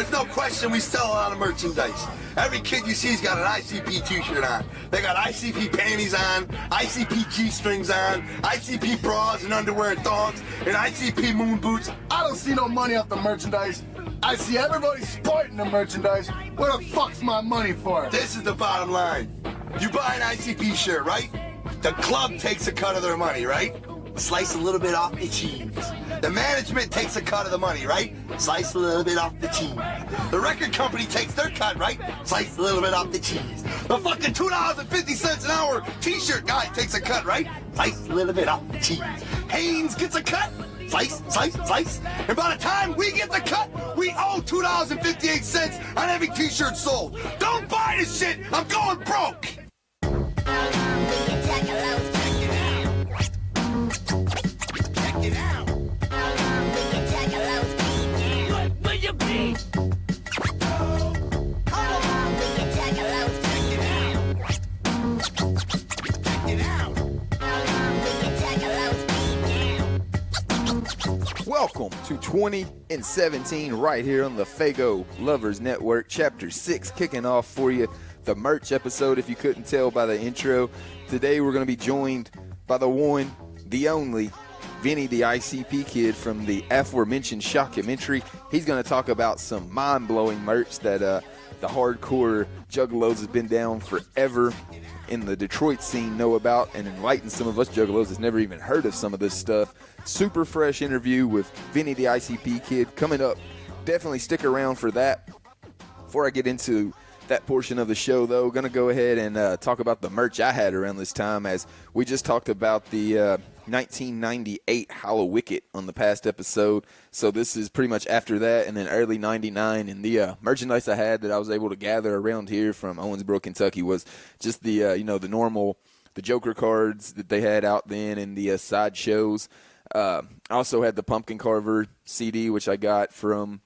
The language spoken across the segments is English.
There's no question we sell a lot of merchandise. Every kid you see's got an ICP t-shirt on. They got ICP panties on, ICP G-strings on, ICP bras and underwear and thongs, and ICP moon boots. I don't see no money off the merchandise. I see everybody sporting the merchandise. What the fuck's my money for? This is the bottom line. You buy an ICP shirt, right? The club takes a cut of their money, right? Slice a little bit off the cheese. The management takes a cut of the money, right? Slice a little bit off the cheese. The record company takes their cut, right? Slice a little bit off the cheese. The fucking $2.50 an hour t-shirt guy takes a cut, right? Slice a little bit off the cheese. Haynes gets a cut. Slice, slice, slice. And by the time we get the cut, we owe $2.58 on every t-shirt sold. Don't buy this shit. I'm going broke. Welcome to 20 and 17 right here on the Fago Lovers Network, Chapter 6, kicking off for you the merch episode, if you couldn't tell by the intro. Today we're going to be joined by the one, the only, Vinnie the Icp Kid from the aforementioned shockumentary. He's going to talk about some mind-blowing merch that the hardcore juggalos has been down forever in the Detroit scene know about, and enlighten some of us juggalos that's never even heard of some of this stuff. Super fresh interview with Vinnie the Icp Kid coming up. Definitely stick around for that. Before I get into that portion of the show, though, going to go ahead and talk about the merch I had around this time, as we just talked about the 1998 Hallowicket on the past episode. So this is pretty much after that, and then early 99. And the merchandise I had that I was able to gather around here from Owensboro, Kentucky was just the, the normal, the Joker cards that they had out then and the side shows. I also had the Pumpkin Carver CD, which I got from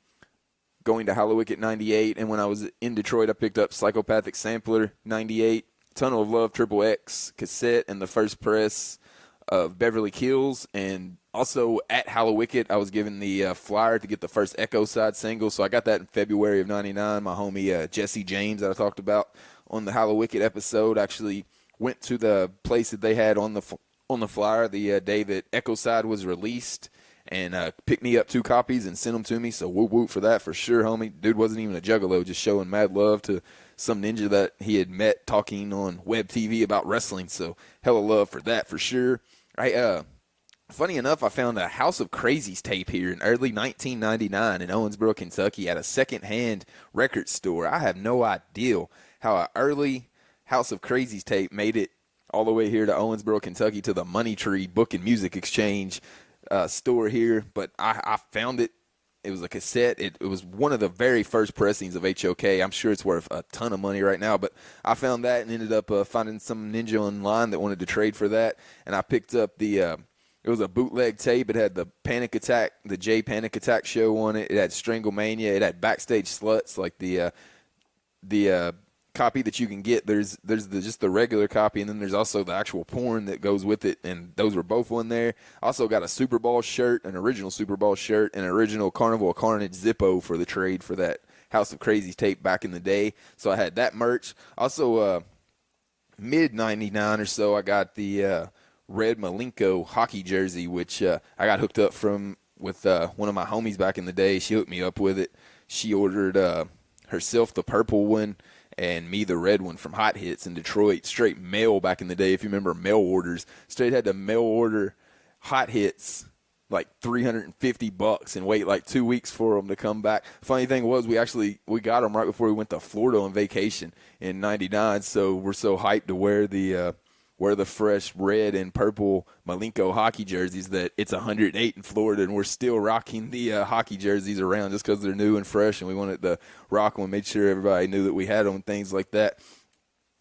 going to Hallowicket 98, and when I was in Detroit, I picked up Psychopathic Sampler 98, Tunnel of Love Triple X cassette, and the first press of Beverly Kills. And also at Hallowicket, I was given the flyer to get the first Echo Side single, so I got that in February of 99. My homie Jesse James that I talked about on the Hallowicket episode actually went to the place that they had on the flyer the day that Echo Side was released, and picked me up 2 copies and sent them to me. So whoop whoop for that for sure, homie. Dude wasn't even a juggalo, just showing mad love to some ninja that he had met talking on web TV about wrestling. So hella love for that for sure. Funny enough, I found a House of Crazies tape here in early 1999 in Owensboro, Kentucky at a secondhand record store. I have no idea how an early House of Crazies tape made it all the way here to Owensboro, Kentucky, to the Money Tree Book and Music Exchange store here, but I found it. It was a cassette. It was one of the very first pressings of HOK. I'm sure it's worth a ton of money right now, but I found that and ended up finding some ninja online that wanted to trade for that, and I picked up the it was a bootleg tape. It had the Panic Attack, the J Panic Attack show on it. It had Stranglemania. It had Backstage Sluts, like the copy that you can get. There's just the regular copy, and then there's also the actual porn that goes with it, and those were both on there. Also got a Super Bowl shirt, an original Super Bowl shirt, and an original Carnival of Carnage Zippo for the trade for that House of Crazies tape back in the day. So I had that merch. Also, mid-99 or so, I got the red Malinko hockey jersey, which I got hooked up with one of my homies back in the day. She hooked me up with it. She ordered herself the purple one, and me the red one from Hot Hits in Detroit, straight mail back in the day. If you remember mail orders, straight had to mail order Hot Hits like $350 and wait like 2 weeks for them to come back. Funny thing was, we got them right before we went to Florida on vacation in '99. So we're so hyped to wear the fresh red and purple Malinko hockey jerseys that it's 108 in Florida, and we're still rocking the hockey jerseys around just because they're new and fresh, and we wanted to rock them and made sure everybody knew that we had them and things like that.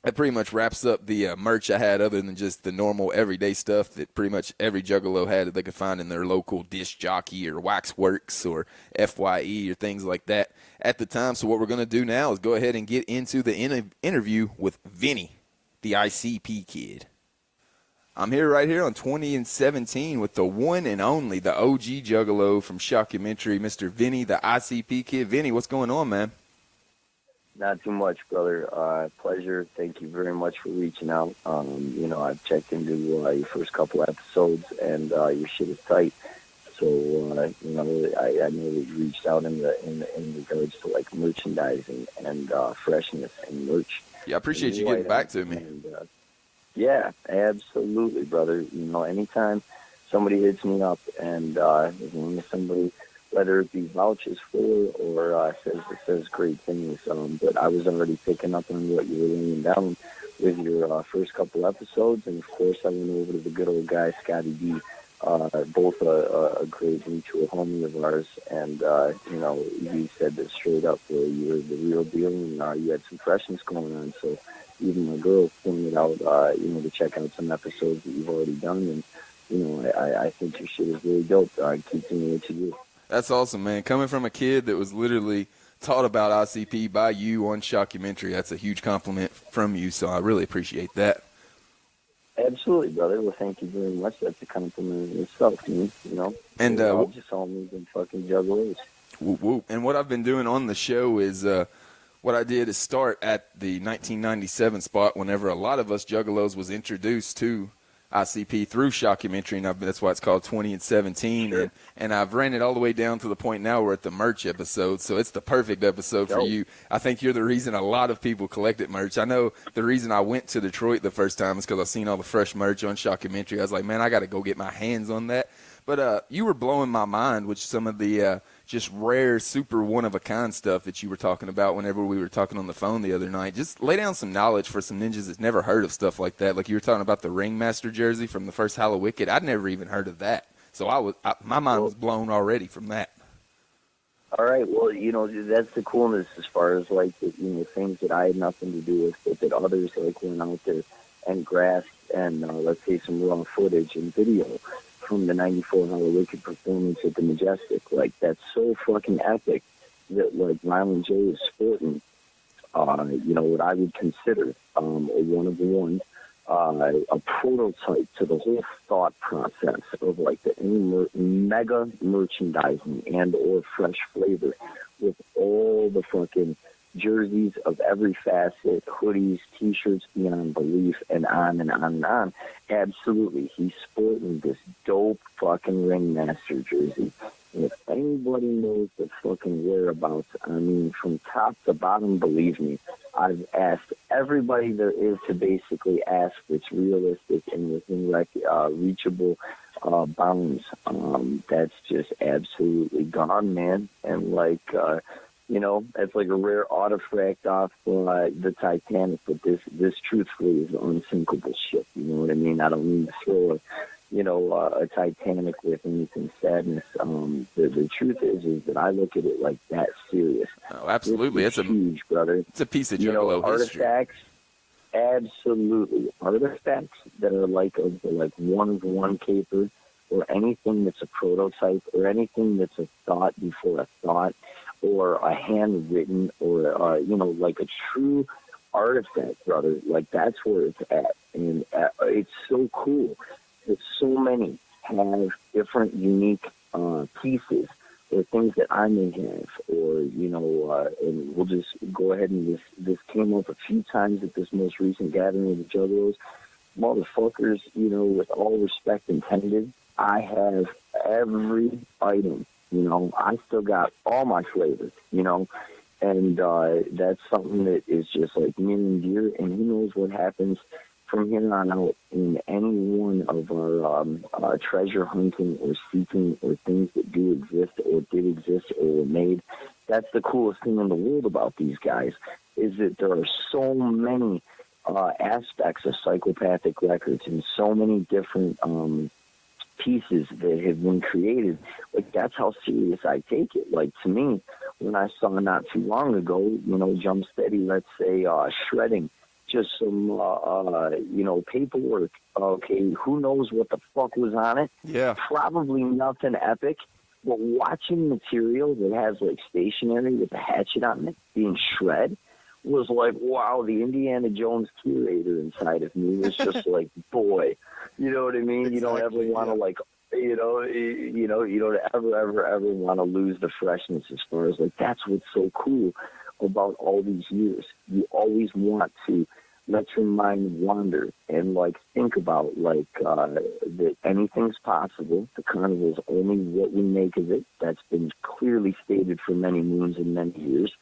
That pretty much wraps up the merch I had, other than just the normal everyday stuff that pretty much every juggalo had that they could find in their local disc jockey or Waxworks or FYE or things like that at the time. So what we're going to do now is go ahead and get into the interview with Vinnie the Icp Kid. I'm here right here on 20 and 17 with the one and only, the OG Juggalo from Shockumentary, Mr. Vinnie the ICP Kid. Vinnie, what's going on, man? Not too much, brother. Pleasure. Thank you very much for reaching out. I've checked into your first couple episodes, and your shit is tight. So, I know that you reached out in regards to like merchandising and freshness and merch. Yeah, I appreciate you getting back to me. And, yeah, absolutely, brother. Anytime somebody hits me up and as long as somebody, whether it be vouches for or says great things, but I was already picking up on what you were laying down with your first couple episodes, and of course I went over to the good old guy Scotty D, both a great mutual homie of ours, and he said that straight up, you were the real deal, and you had some freshness going on. So even my girl pointed out, to check out some episodes that you've already done, and I think your shit is really dope. Keep doing what you do. That's awesome, man. Coming from a kid that was literally taught about ICP by you on Shockumentary, that's a huge compliment from you, so I really appreciate that. Absolutely, brother. Well, thank you very much. That's a compliment in itself, And just homies and fucking juggalos. Whoop, whoop. And what I've been doing on the show is what I did is start at the 1997 spot whenever a lot of us juggalos was introduced to ICP through Shockumentary, and that's why it's called 20 and 17. Sure. And I've ran it all the way down to the point now we're at the merch episode, so it's the perfect episode for you. I think you're the reason a lot of people collected merch. I know the reason I went to Detroit the first time is because I seen all the fresh merch on Shockumentary. I was like, man, I got to go get my hands on that. But you were blowing my mind with some of the just rare, super one-of-a-kind stuff that you were talking about whenever we were talking on the phone the other night. Just lay down some knowledge for some ninjas that's never heard of stuff like that. Like you were talking about the Ringmaster jersey from the first Hall of Wicked. I'd never even heard of that. So my mind was blown already from that. All right. Well, that's the coolness as far as like things that I had nothing to do with, but that others like went out there and grasped and let's say some raw footage and video from the 94 Hall of Wicked performance at the Majestic. Like, that's so fucking epic that, like, Violent J is sporting, what I would consider a one-of-one, a prototype to the whole thought process of, like, the mega merchandising and or fresh flavor with all the fucking jerseys of every facet, hoodies, T-shirts beyond belief, and on and on and on. Absolutely. He's sporting this dope fucking Ringmaster jersey. And if anybody knows the fucking whereabouts, I mean, from top to bottom, believe me, I've asked everybody there is to basically ask that's realistic and within reachable bounds. That's just absolutely gone, man. And, like, it's like a rare artifact off the Titanic, but this truthfully is unsinkable shit. You know what I mean? I don't mean to throw a Titanic with anything sadness. The truth is that I look at it like that serious. Oh, absolutely. It's huge, brother. It's a piece of Juggalo history. Artifacts, absolutely. Artifacts that are like a one-of-one caper, or anything that's a prototype, or anything that's a thought before a thought, or a handwritten, or, like a true artifact, brother. Like, that's where it's at. And it's so cool that so many have different unique pieces or things that I may have, or, and we'll just go ahead and this came up a few times at this most recent gathering of the Juggalos. Motherfuckers, with all respect intended, I have every item. I still got all my flavors, and that's something that is just like near and dear, and who knows what happens from here on out in any one of our treasure hunting or seeking or things that do exist or did exist or were made. That's the coolest thing in the world about these guys, is that there are so many aspects of Psychopathic Records and so many different pieces that have been created. Like, that's how serious I take it. Like, to me, when I saw not too long ago, Jump Steady, let's say, shredding just some, paperwork. Okay, who knows what the fuck was on it? Yeah. Probably nothing epic, but watching material that has, like, stationery with a hatchet on it being shred was like, wow, the Indiana Jones curator inside of me was just like, boy, you know what I mean? Exactly, you don't ever want to like, you don't ever want to lose the freshness as far as like, that's what's so cool about all these years. You always want to let your mind wander and like think about like that anything's possible. The carnival is only what we make of it. That's been clearly stated for many moons and many years.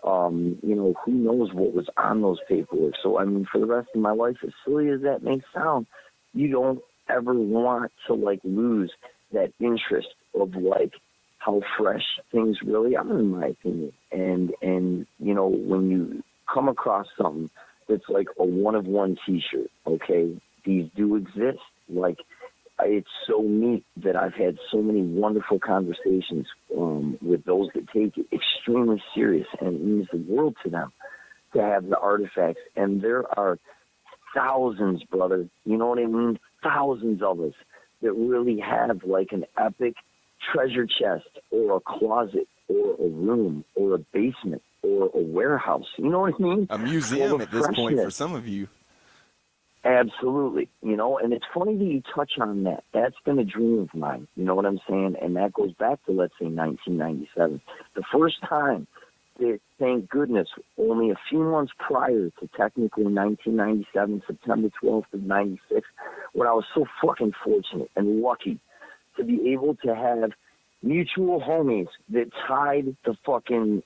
Who knows what was on those paperwork? So I mean, for the rest of my life, as silly as that may sound, you don't ever want to like lose that interest of like how fresh things really are, in my opinion. And when you come across something that's like a one-of-one T-shirt, okay, these do exist. Like, it's so neat that I've had so many wonderful conversations with those that take it extremely serious, and it means the world to them to have the artifacts. And there are thousands, brother, you know what I mean? Thousands of us that really have like an epic treasure chest or a closet or a room or a basement or a warehouse. You know what I mean? A museum at this point for some of you. Absolutely. And it's funny that you touch on that. That's been a dream of mine. You know what I'm saying? And that goes back to, let's say, 1997. The first time that, thank goodness, only a few months prior to technically 1997, September 12th of 96, when I was so fucking fortunate and lucky to be able to have mutual homies that tied the fucking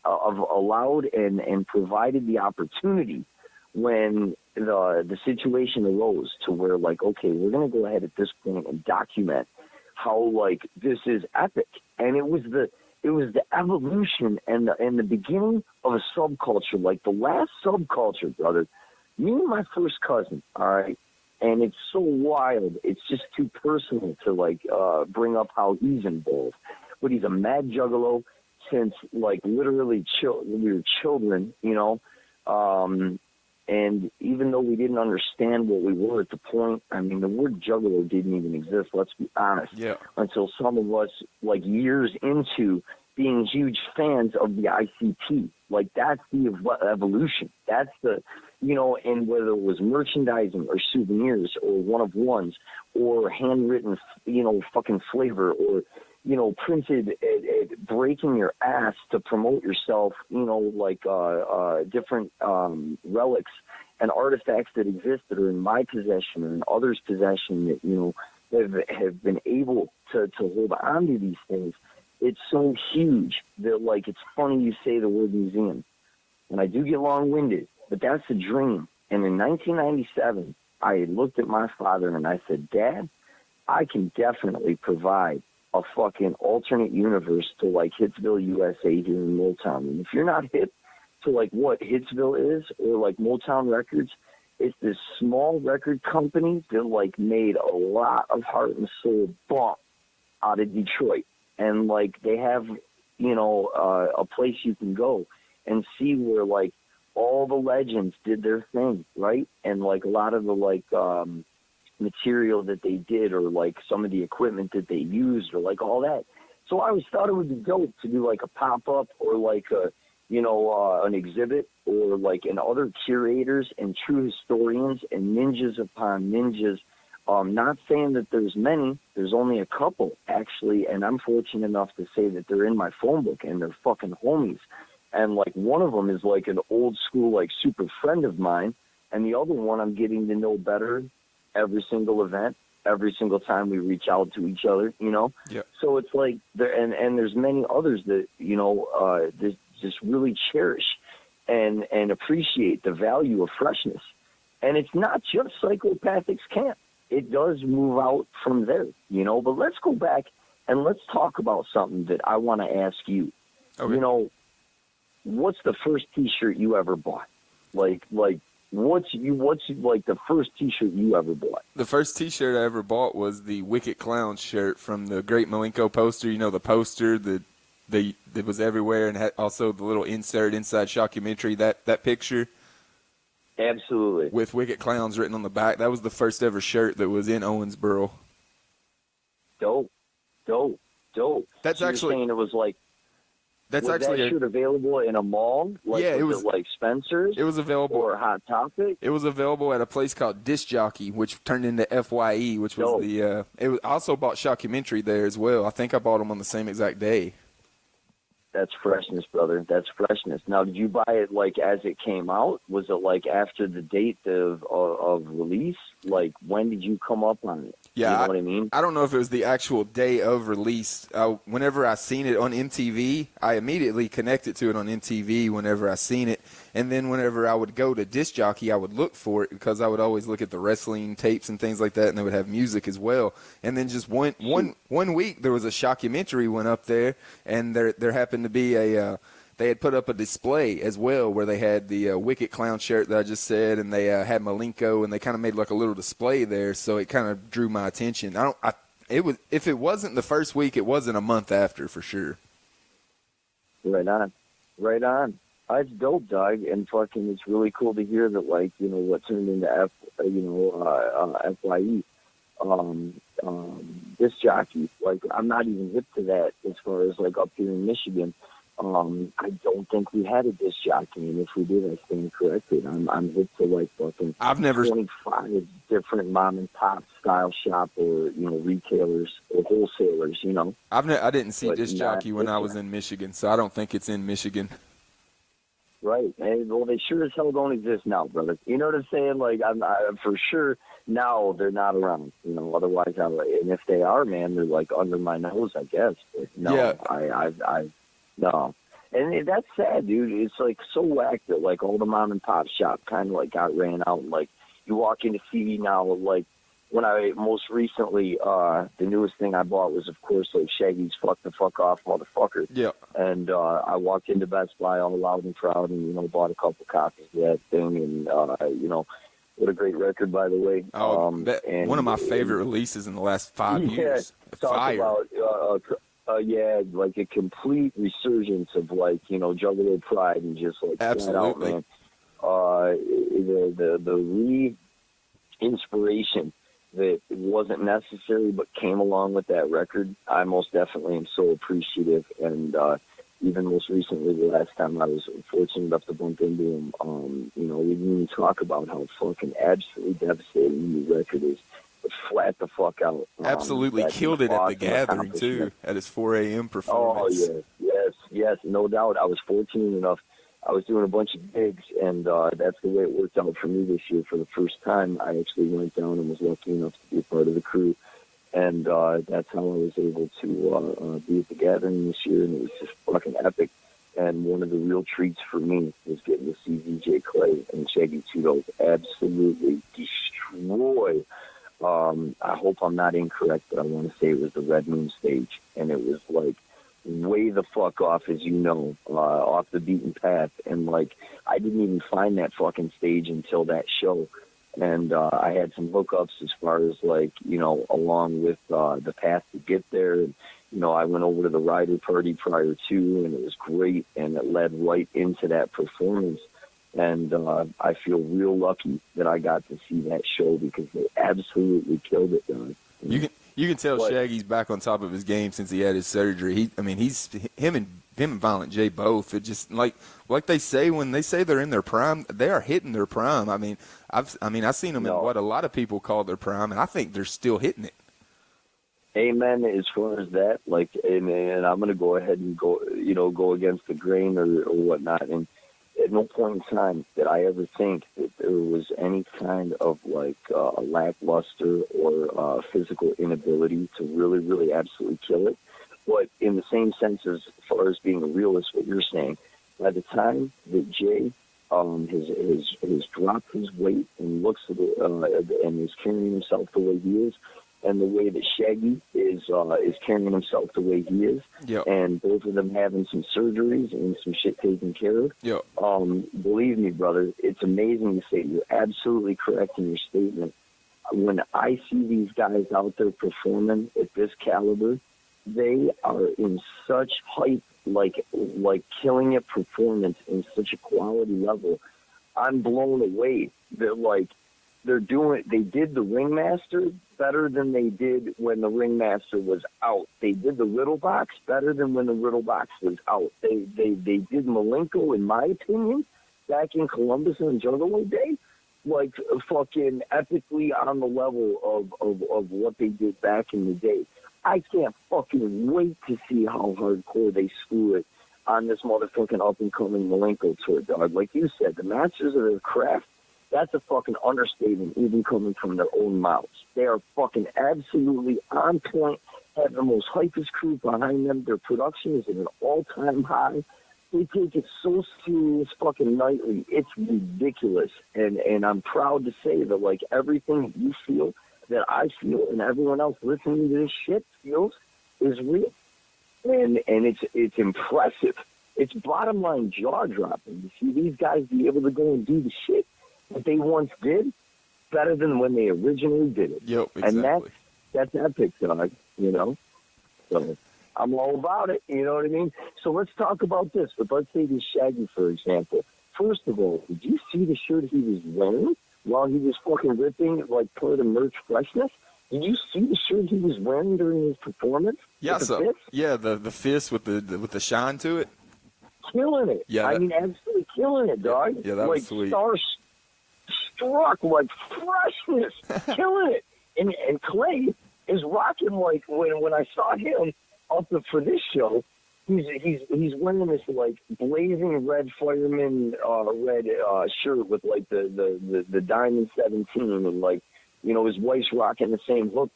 allowed and provided the opportunity when the situation arose to where like, okay, we're going to go ahead at this point and document how like this is epic. And it was the evolution and the beginning of a subculture, like the last subculture, brother. Me and my first cousin, all right, and it's so wild. It's just too personal to like bring up how he's involved. But he's a mad juggalo since like literally we were children, and even though we didn't understand what we were at the point, I mean, the word juggalo didn't even exist, let's be honest, until some of us, like years into being huge fans of the ICP. Like, that's the evolution. That's the, and whether it was merchandising or souvenirs or one-of-ones or handwritten, fucking flavor or, printed, breaking your ass to promote yourself, different relics and artifacts that exist that are in my possession or in others' possession that, have been able to hold on to these things. It's so huge that, like, it's funny you say the word museum. And I do get long-winded, but that's a dream. And in 1997, I looked at my father and I said, Dad, I can definitely provide a fucking alternate universe to, like, Hitsville, USA here in Motown. And if you're not hip to, like, what Hitsville is or, like, Motown Records, it's this small record company that, like, made a lot of heart and soul bump out of Detroit. And, like, they have, a place you can go and see where, like, all the legends did their thing, right? And, like, a lot of the, like, material that they did or, like, some of the equipment that they used or, like, all that. So I always thought it would be dope to do, like, a pop-up or, like, an exhibit or, like, and other curators and true historians and ninjas upon ninjas. Not saying that there's many. There's only a couple, actually, and I'm fortunate enough to say that they're in my phone book, and they're fucking homies. And, like, one of them is, like, an old-school, like, super friend of mine, and the other one I'm getting to know better every single event, every single time we reach out to each other, Yeah. So it's, like, and there's many others that, that just really cherish and appreciate the value of freshness. And it's not just Psychopathics Camp. It does move out from there, but let's go back and let's talk about something that I want to ask you. Okay. What's the first T-shirt you ever bought? Like what's like the first T-shirt you ever bought? The first T-shirt I ever bought was the Wicked Clown shirt from the Great Malinko poster. The poster that was everywhere and had also the little insert inside Shockumentary, that picture. Absolutely. With Wicked Clowns written on the back. That was the first ever shirt that was in Owensboro. Dope. That's so actually you're saying it was like, That's was actually that shit available in a mall? Like, Yeah, it was it like Spencer's? It was available. Or Hot Topic? It was available at a place called Disc Jockey, which turned into FYE, which was Dope. I also bought Shockumentary there as well. I think I bought them on the same exact day. That's freshness, brother. That's freshness. Now, did you buy it like as it came out? Was it like after the date of release? Like, when did you come up on it? Yeah, you know what I mean? I don't know if it was the actual day of release. Whenever I seen it on MTV, I immediately connected to it on MTV whenever I seen it. And then whenever I would go to Disc Jockey, I would look for it because I would always look at the wrestling tapes and things like that, and they would have music as well. And then just one week, there was a Shockumentary went up there, and there happened to be they had put up a display as well where they had the Wicked Clown shirt that I just said, and they had Malinko, and they kind of made like a little display there, so it kind of drew my attention. If it wasn't the first week, it wasn't a month after for sure. Right on. It's dope, dog, and fucking, it's really cool to hear that, like, you know, what turned into FYE, Disc Jockey. Like, I'm not even hip to that as far as like up here in Michigan. I don't think we had a Disc Jockey, and if we did, I stand corrected. I'm hip to like fucking 25 different mom and pop style shop or, you know, retailers or wholesalers. You know, I didn't see Disc Jockey when I was in Michigan, so I don't think it's in Michigan. Right. And, well, they sure as hell don't exist now, brother. You know what I'm saying? Like, I'm for sure now they're not around. You know, otherwise, and if they are, man, they're like under my nose, I guess. But no, yeah. No. And that's sad, dude. It's like so whack that like all the mom and pop shop kind of like got ran out. And like you walk into CD now, like when I most recently, the newest thing I bought was, of course, like Shaggy's "Fuck the Fuck Off, Motherfucker." Yeah. And I walked into Best Buy all loud and proud, and, you know, bought a couple copies of that thing, and you know, what a great record, by the way. And one of my favorite releases in the last 5 years. Talk about like a complete resurgence of, like, you know, Juggalo pride and just like absolutely, flat out, man. The re-inspiration that wasn't necessary but came along with that record, I most definitely am so appreciative. And even most recently, the last time I was fortunate enough to bump into him, you know, we didn't even talk about how fucking absolutely devastating the record is. But flat the fuck out. Absolutely killed it at the gathering, too, at his 4 a.m. performance. Oh, yes, no doubt. I was fortunate enough. I was doing a bunch of gigs, and that's the way it worked out for me this year. For the first time, I actually went down and was lucky enough to be a part of the crew. And that's how I was able to be at the gathering this year, and it was just fucking epic. And one of the real treats for me was getting to see VJ Clay and Shaggy Tudo absolutely destroy. I hope I'm not incorrect, but I want to say it was the Red Moon stage, and it was like way the fuck off, as you know, off the beaten path. And like, I didn't even find that fucking stage until that show. And I had some hookups as far as, like, you know, along with the path to get there. And, you know, I went over to the Rider Party prior to, and it was great, and it led right into that performance. And I feel real lucky that I got to see that show because they absolutely killed it, guys. You can tell Shaggy's back on top of his game since he had his surgery. He's him and Violent J both. It just like they say when they say they're in their prime, they are hitting their prime. I've seen them in what a lot of people call their prime, and I think they're still hitting it. Amen. As far as that, like, and I'm going to go ahead and go against the grain or whatnot, and at no point in time did I ever think that there was any kind of like a lackluster or physical inability to really, really absolutely kill it. But in the same sense as far as being a realist, what you're saying, by the time that Jay has dropped his weight and looks at it, and is carrying himself the way he is, and the way that Shaggy is carrying himself the way he is, and both of them having some surgeries and some shit taken care of. Believe me, brother, it's amazing to say. You're absolutely correct in your statement. When I see these guys out there performing at this caliber, they are in such hype, like killing it performance in such a quality level. I'm blown away that they did the Ringmaster better than they did when the Ringmaster was out. They did the Riddle Box better than when the Riddle Box was out. They did Malinko, in my opinion, back in Columbus and Juggalo Day, like fucking epically on the level of what they did back in the day. I can't fucking wait to see how hardcore they screw it on this motherfucking up-and-coming Malinko tour, dog. Like you said, the masters of their craft, that's a fucking understatement, even coming from their own mouths. They are fucking absolutely on point, have the most hypest crew behind them. Their production is at an all-time high. They take it so serious fucking nightly. It's ridiculous. And I'm proud to say that, like, everything that you feel, that I feel, and everyone else listening to this shit feels is real. And it's impressive. It's bottom line jaw-dropping to see these guys be able to go and do the shit that they once did better than when they originally did it. Yep, exactly. And that's epic, dog, you know? So I'm all about it, you know what I mean? So let's talk about this. But let's say this Shaggy, for example. First of all, did you see the shirt he was wearing while he was fucking ripping, like, part of the merch freshness? Did you see the shirt he was wearing during his performance? Yeah, the fist with the shine to it. Killing it. Yeah, I mean, absolutely killing it, dog. Yeah, that was sweet. Starstruck, like, freshness, killing it. And Clay is rocking, like, when I saw him up for this show, he's wearing this, like, blazing red fireman red shirt with, like, the Diamond 17, and, like, you know, his wife's rocking the same look.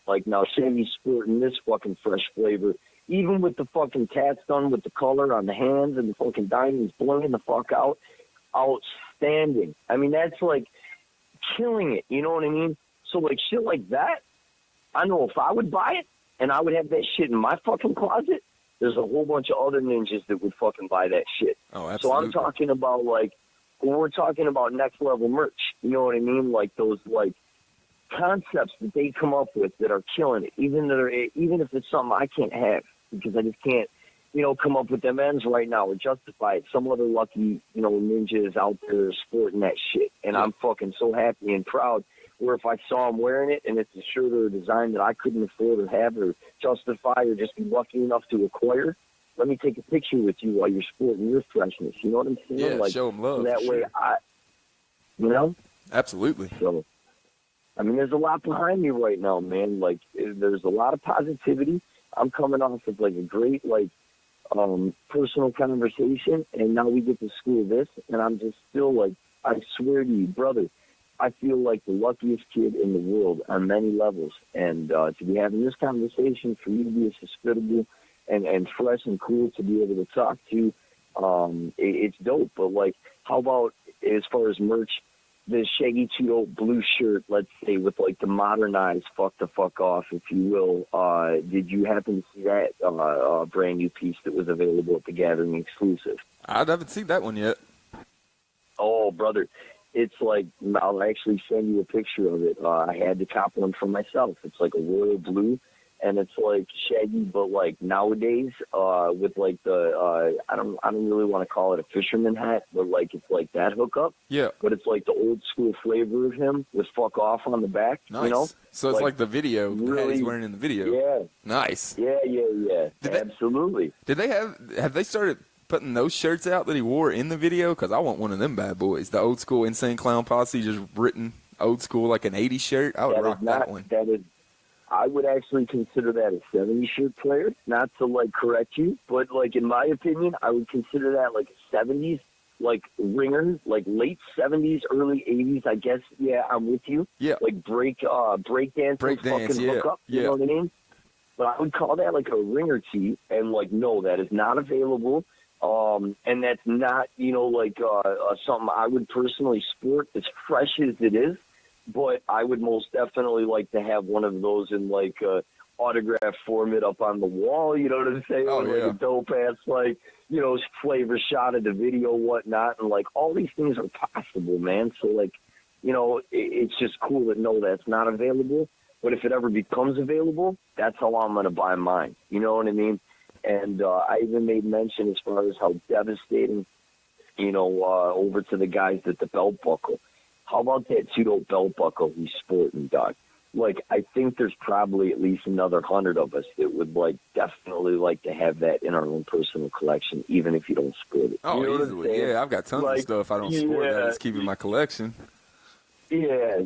Like, now Shaggy's sporting this fucking fresh flavor. Even with the fucking tats done with the color on the hands and the fucking diamonds blowing the fuck out. Outstanding. I mean, that's, like, killing it. You know what I mean? So, like, shit like that, I know if I would buy it and I would have that shit in my fucking closet, there's a whole bunch of other ninjas that would fucking buy that shit. Oh, absolutely. So I'm talking about, like, when we're talking about next level merch, you know what I mean? Like, those, like, concepts that they come up with that are killing it, even if it's something I can't have because I just can't, you know, come up with them ends right now or justify it. Some other lucky, you know, ninja is out there sporting that shit, and I'm fucking so happy and proud. Where if I saw him wearing it and it's a shirt or a design that I couldn't afford or have or justify or just be lucky enough to acquire, let me take a picture with you while you're sporting your freshness. You know what I'm saying? Yeah, like, show them love. So that way, you know, absolutely. So. I mean, there's a lot behind me right now, man. Like, there's a lot of positivity. I'm coming off of, like, a great, like, personal conversation, and now we get to school this, and I'm just still, like, I swear to you, brother, I feel like the luckiest kid in the world on many levels. And to be having this conversation, for you to be as hospitable and fresh and cool to be able to talk to, it's dope. But, like, how about as far as merch, the Shaggy 2 blue shirt, let's say, with, like, the modernized fuck the fuck off, if you will. Did you happen to see that brand new piece that was available at the Gathering exclusive? I haven't seen that one yet. Oh, brother. It's like, I'll actually send you a picture of it. I had to cop one for myself. It's like a royal blue, and it's like Shaggy, but like nowadays, with like the I don't really want to call it a fisherman hat, but like it's like that hookup. Yeah. But it's like the old school flavor of him with fuck off on the back. Nice. You know? So it's like the video really, that he's wearing in the video. Yeah. Nice. Yeah. Absolutely. Did they have they started putting those shirts out that he wore in the video? Because I want one of them bad boys. The old school Insane Clown Posse, just written old school like an 80s shirt. I would rock that one. I would actually consider that a 70s shirt player. Not to, like, correct you, but, like, in my opinion, I would consider that, like, a 70s, like, ringer, like, late 70s, early 80s, I guess. Yeah, I'm with you. Yeah. Like, break dance, fucking yeah. hook up, you know what I mean? But I would call that, like, a ringer tee, and, like, no, that is not available. And that's not, you know, like, something I would personally sport as fresh as it is. But I would most definitely like to have one of those in, like, autograph format up on the wall, you know what I'm saying? Oh, like yeah. a dope-ass, like, you know, flavor shot of the video, whatnot, and, like, all these things are possible, man. So, like, you know, it's just cool to know that's not available. But if it ever becomes available, that's how I'm going to buy mine. You know what I mean? And I even made mention as far as how devastating, you know, over to the guys that the belt buckle. how about that pseudo belt buckle he's sporting, dog? Like, I think there's probably at least another 100 of us that would, like, definitely like to have that in our own personal collection, even if you don't sport it. Oh, you know what I'm easily. saying? Yeah, I've got tons of stuff I don't sport that I just keep in my collection. Yeah,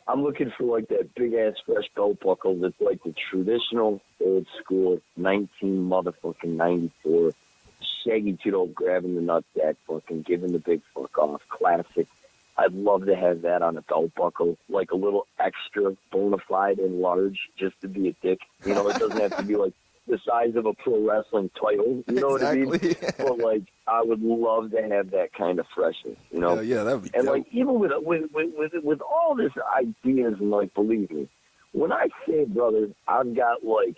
I'm looking for, like, that big-ass fresh belt buckle that's, like, the traditional old school 94 Shaggy Tudo grabbing the nutsack, fucking giving the big fuck off, classic. I'd love to have that on a belt buckle, like a little extra bona fide and large, just to be a dick. You know, it doesn't have to be like the size of a pro wrestling title. You know Exactly. what I mean? But like, I would love to have that kind of freshness. You know? Yeah, that would be and dope. like, even with all this ideas and like, believe me, when I say, brother, I've got like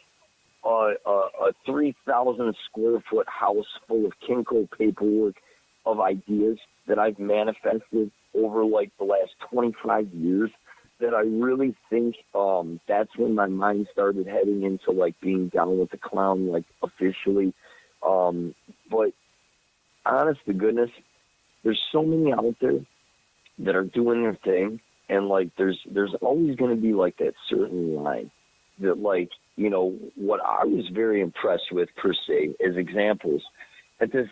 a 3,000 square foot house full of Kinko paperwork of ideas that I've manifested over like the last 25 years, that I really think that's when my mind started heading into like being down with the clown, like officially. But honest to goodness, there's so many out there that are doing their thing, and like there's always going to be like that certain line that, like, you know, what I was very impressed with per se as examples at this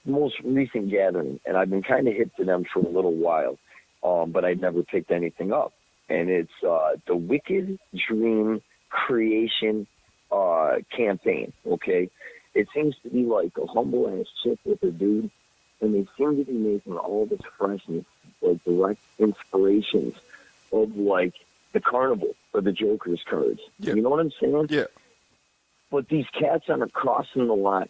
most recent gathering, and I've been kind of hip to them for a little while, but I'd never picked anything up. And it's the Wicked Dream Creation campaign, okay? It seems to be like a humble-ass chick with a dude, and they seem to be making all this freshness, like direct inspirations of, like, the carnival or the Joker's cards. Yeah. You know what I'm saying? Yeah. But these cats aren't crossing the line,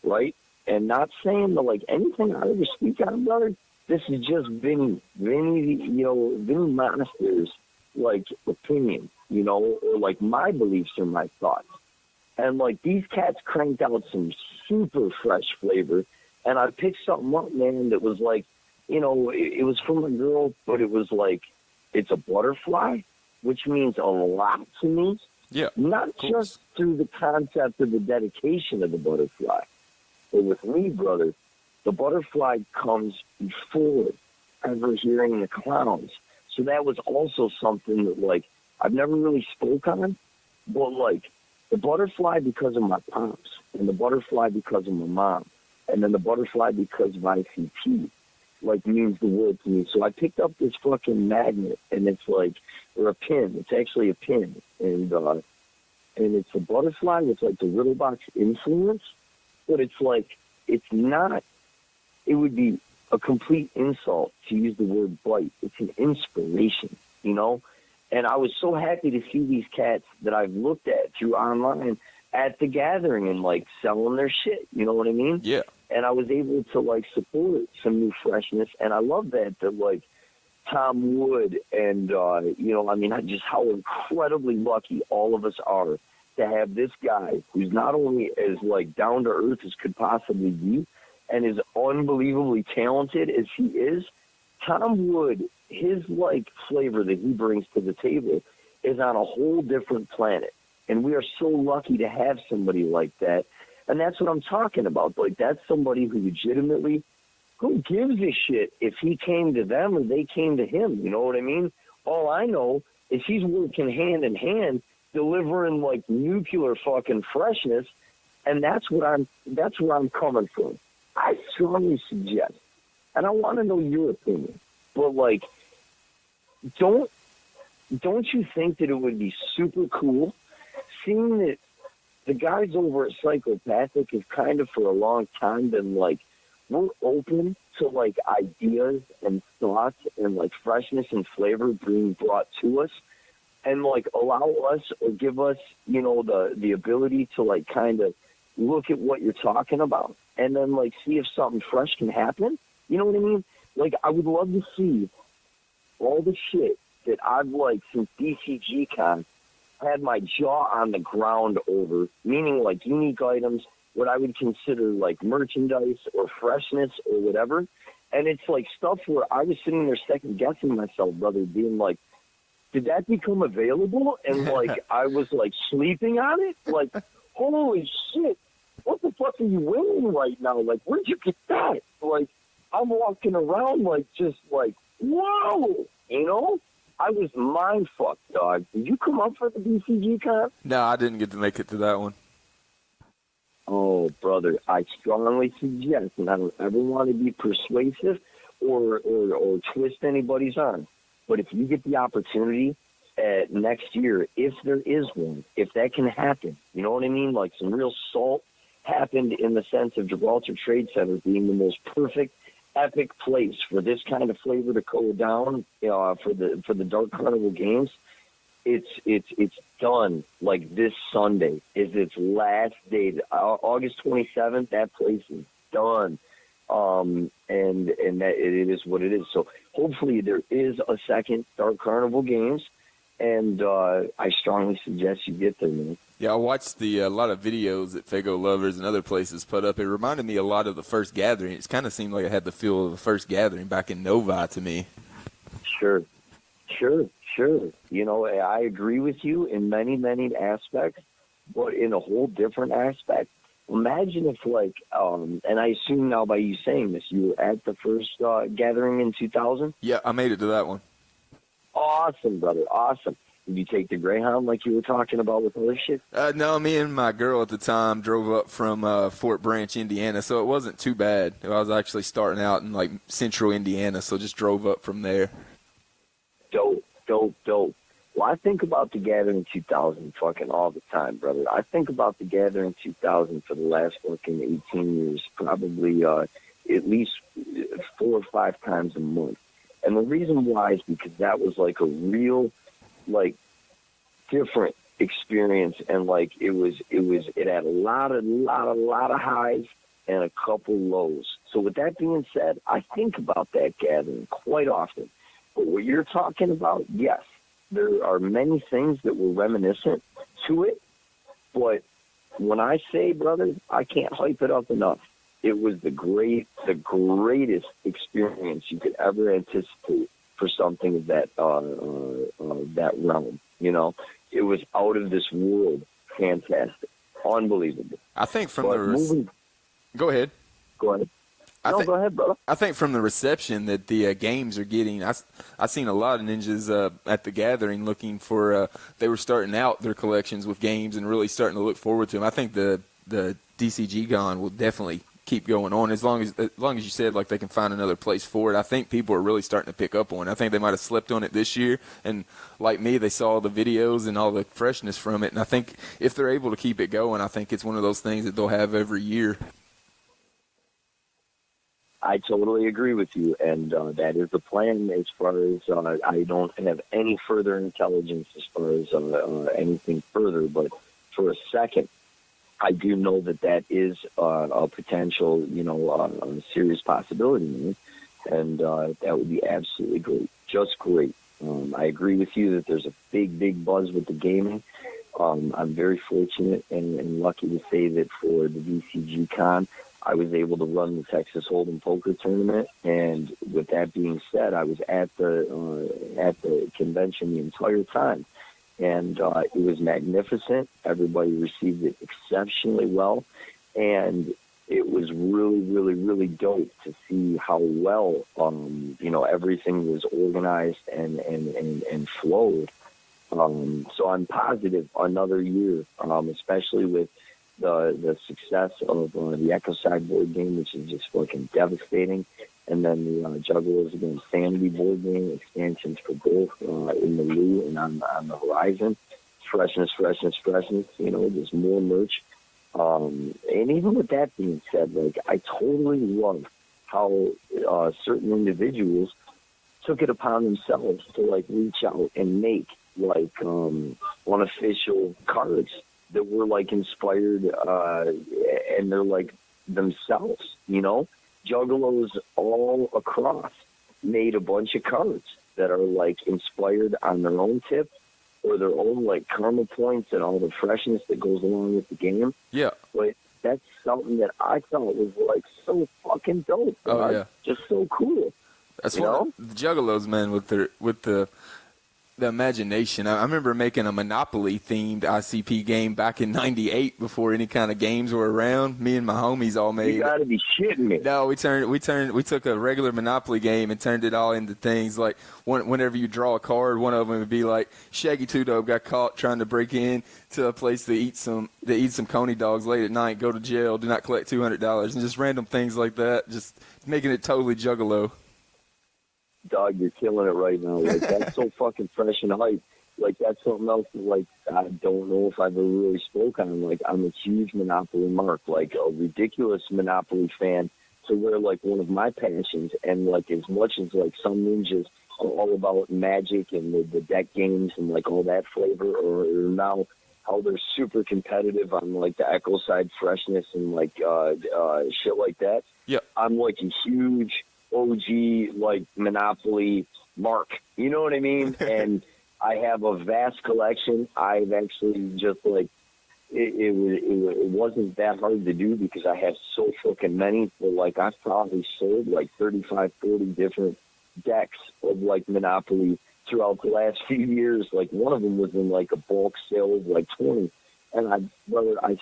right? And not saying that, like, anything I ever speak on, brother, this is just Vinnie, Vinnie Monaster's, like, opinion, you know, or, like, my beliefs or my thoughts. And, like, these cats cranked out some super fresh flavor, and I picked something up, man, that was, like, you know, it was from a girl, but it was, like, it's a butterfly, which means a lot to me. Yeah. Not just through the concept of the dedication of the butterfly. But with me, brother, the butterfly comes before ever hearing the clowns. So that was also something that, like, I've never really spoke on, but, like, the butterfly because of my pops, and the butterfly because of my mom, and then the butterfly because of ICP, like, means the world to me. So I picked up this fucking magnet, and it's like, or a pin. It's actually a pin, and it's a butterfly with, like, the Riddle Box influence. But it's like, it's not, it would be a complete insult to use the word bite. It's an inspiration, you know? And I was so happy to see these cats that I've looked at through online at the gathering and, like, selling their shit, you know what I mean? Yeah. And I was able to, like, support some new freshness. And I love that, like, Tom Wood and, just how incredibly lucky all of us are to have this guy who's not only as, like, down to earth as could possibly be and as unbelievably talented as he is. Tom Wood, his, like, flavor that he brings to the table is on a whole different planet. And we are so lucky to have somebody like that. And that's what I'm talking about. Like, that's somebody who legitimately, who gives a shit if he came to them or they came to him? You know what I mean? All I know is he's working hand in hand, delivering, like, nuclear fucking freshness, and that's where I'm coming from. I strongly suggest, and I want to know your opinion, but, like, don't you think that it would be super cool seeing that the guys over at Psychopathic have kind of for a long time been like, we're open to, like, ideas and thoughts and, like, freshness and flavor being brought to us, and, like, allow us or give us, you know, the ability to, like, kind of look at what you're talking about and then, like, see if something fresh can happen. You know what I mean? Like, I would love to see all the shit that I've, like, since DCG Con had my jaw on the ground over, meaning, like, unique items, what I would consider, like, merchandise or freshness or whatever. And it's, like, stuff where I was sitting there second-guessing myself, brother, being like, did that become available? And, like, I was, like, sleeping on it? Like, holy shit, what the fuck are you wearing right now? Like, where'd you get that? Like, I'm walking around, like, just, like, whoa, you know? I was mind-fucked, dog. Did you come up for the BCG Con? No, I didn't get to make it to that one. Oh, brother, I strongly suggest, and I don't ever want to be persuasive or twist anybody's arm, but if you get the opportunity next year, if there is one, if that can happen, you know what I mean? Like some real salt happened in the sense of Gibraltar Trade Center being the most perfect, epic place for this kind of flavor to go down for the Dark Carnival Games. It's done. Like this Sunday is its last day. August 27th, that place is done. And that it is what it is. So hopefully there is a second Dark Carnival Games, and I strongly suggest you get there, man. Yeah, I watched a lot of videos that Fago Lovers and other places put up. It reminded me a lot of the first gathering. It kind of seemed like it had the feel of the first gathering back in Novi to me. Sure. You know, I agree with you in many, many aspects, but in a whole different aspect. Imagine if, like, and I assume now by you saying this, you were at the first gathering in 2000? Yeah, I made it to that one. Awesome, brother, awesome. Did you take the Greyhound like you were talking about with other shit? No, me and my girl at the time drove up from Fort Branch, Indiana, so it wasn't too bad. I was actually starting out in, like, central Indiana, so just drove up from there. Dope. Well, I think about the Gathering 2000 fucking all the time, brother. I think about the Gathering 2000 for the last fucking 18 years, probably at least 4 or 5 times a month. And the reason why is because that was like a real, like, different experience, and like it had a lot of highs and a couple lows. So with that being said, I think about that gathering quite often. But what you're talking about, yes, there are many things that were reminiscent to it. But when I say, brother, I can't hype it up enough. It was the greatest experience you could ever anticipate for something of that that realm. You know, it was out of this world, fantastic, unbelievable. I think from Go ahead. Go ahead, brother. I think from the reception that the games are getting, I seen a lot of ninjas at the gathering looking for. They were starting out their collections with games and really starting to look forward to them. I think the DCG Con will definitely keep going on as long as you said, like, they can find another place for it. I think people are really starting to pick up on it. I think they might have slept on it this year, and like me, they saw the videos and all the freshness from it. And I think if they're able to keep it going, I think it's one of those things that they'll have every year. I totally agree with you, and that is the plan. As far as I don't have any further intelligence as far as anything further, but for a second, I do know that is a potential, a serious possibility, man. And that would be absolutely great, just great. I agree with you that there's a big buzz with the gaming. I'm very fortunate and lucky to say that for the DCG Con, I was able to run the Texas Hold'em Poker Tournament, and with that being said, I was at the convention the entire time, and it was magnificent. Everybody received it exceptionally well, and it was really dope to see how well everything was organized and flowed. So I'm positive another year, especially with the success of the Echo Side board game, which is just fucking devastating, and then the Juggalos Against Sanity board game expansions for both in the Lou and on the horizon. Freshness. There's more merch. And even with that being said, like, I totally love how certain individuals took it upon themselves to, like, reach out and make, like, unofficial cards that were, like, inspired, and they're, like, themselves, Juggalos all across made a bunch of cards that are, like, inspired on their own tip or their own, like, karma points and all the freshness that goes along with the game. Yeah. But that's something that I thought was, like, so fucking dope. Oh, yeah. Just so cool. That's one of the Juggalos, man, with the imagination. I remember making a Monopoly-themed ICP game back in '98 before any kind of games were around. Me and my homies all made. You gotta be shitting me. No, we took a regular Monopoly game and turned it all into things like whenever you draw a card, one of them would be like Shaggy Two Dope got caught trying to break in to a place to eat some coney dogs late at night, go to jail, do not collect $200, and just random things like that, just making it totally juggalo. Dog, you're killing it right now. Like, that's so fucking fresh and hype. Like, that's something else that, like, I don't know if I've ever really spoke on. Like, I'm a huge Monopoly mark, like a ridiculous Monopoly fan, to where, like, one of my passions, and, like, as much as, like, some ninjas are all about magic and the deck games and, like, all that flavor, or now how they're super competitive on, like, the Echo Side freshness and, like, shit like that. Yep. I'm, like, a huge OG, like, Monopoly mark. You know what I mean? And I have a vast collection. I've actually just, like, it wasn't that hard to do because I have so fucking many. But, like, I've probably sold, like, 35, 40 different decks of, like, Monopoly throughout the last few years. Like, one of them was in, like, a bulk sale of, like, 20. And I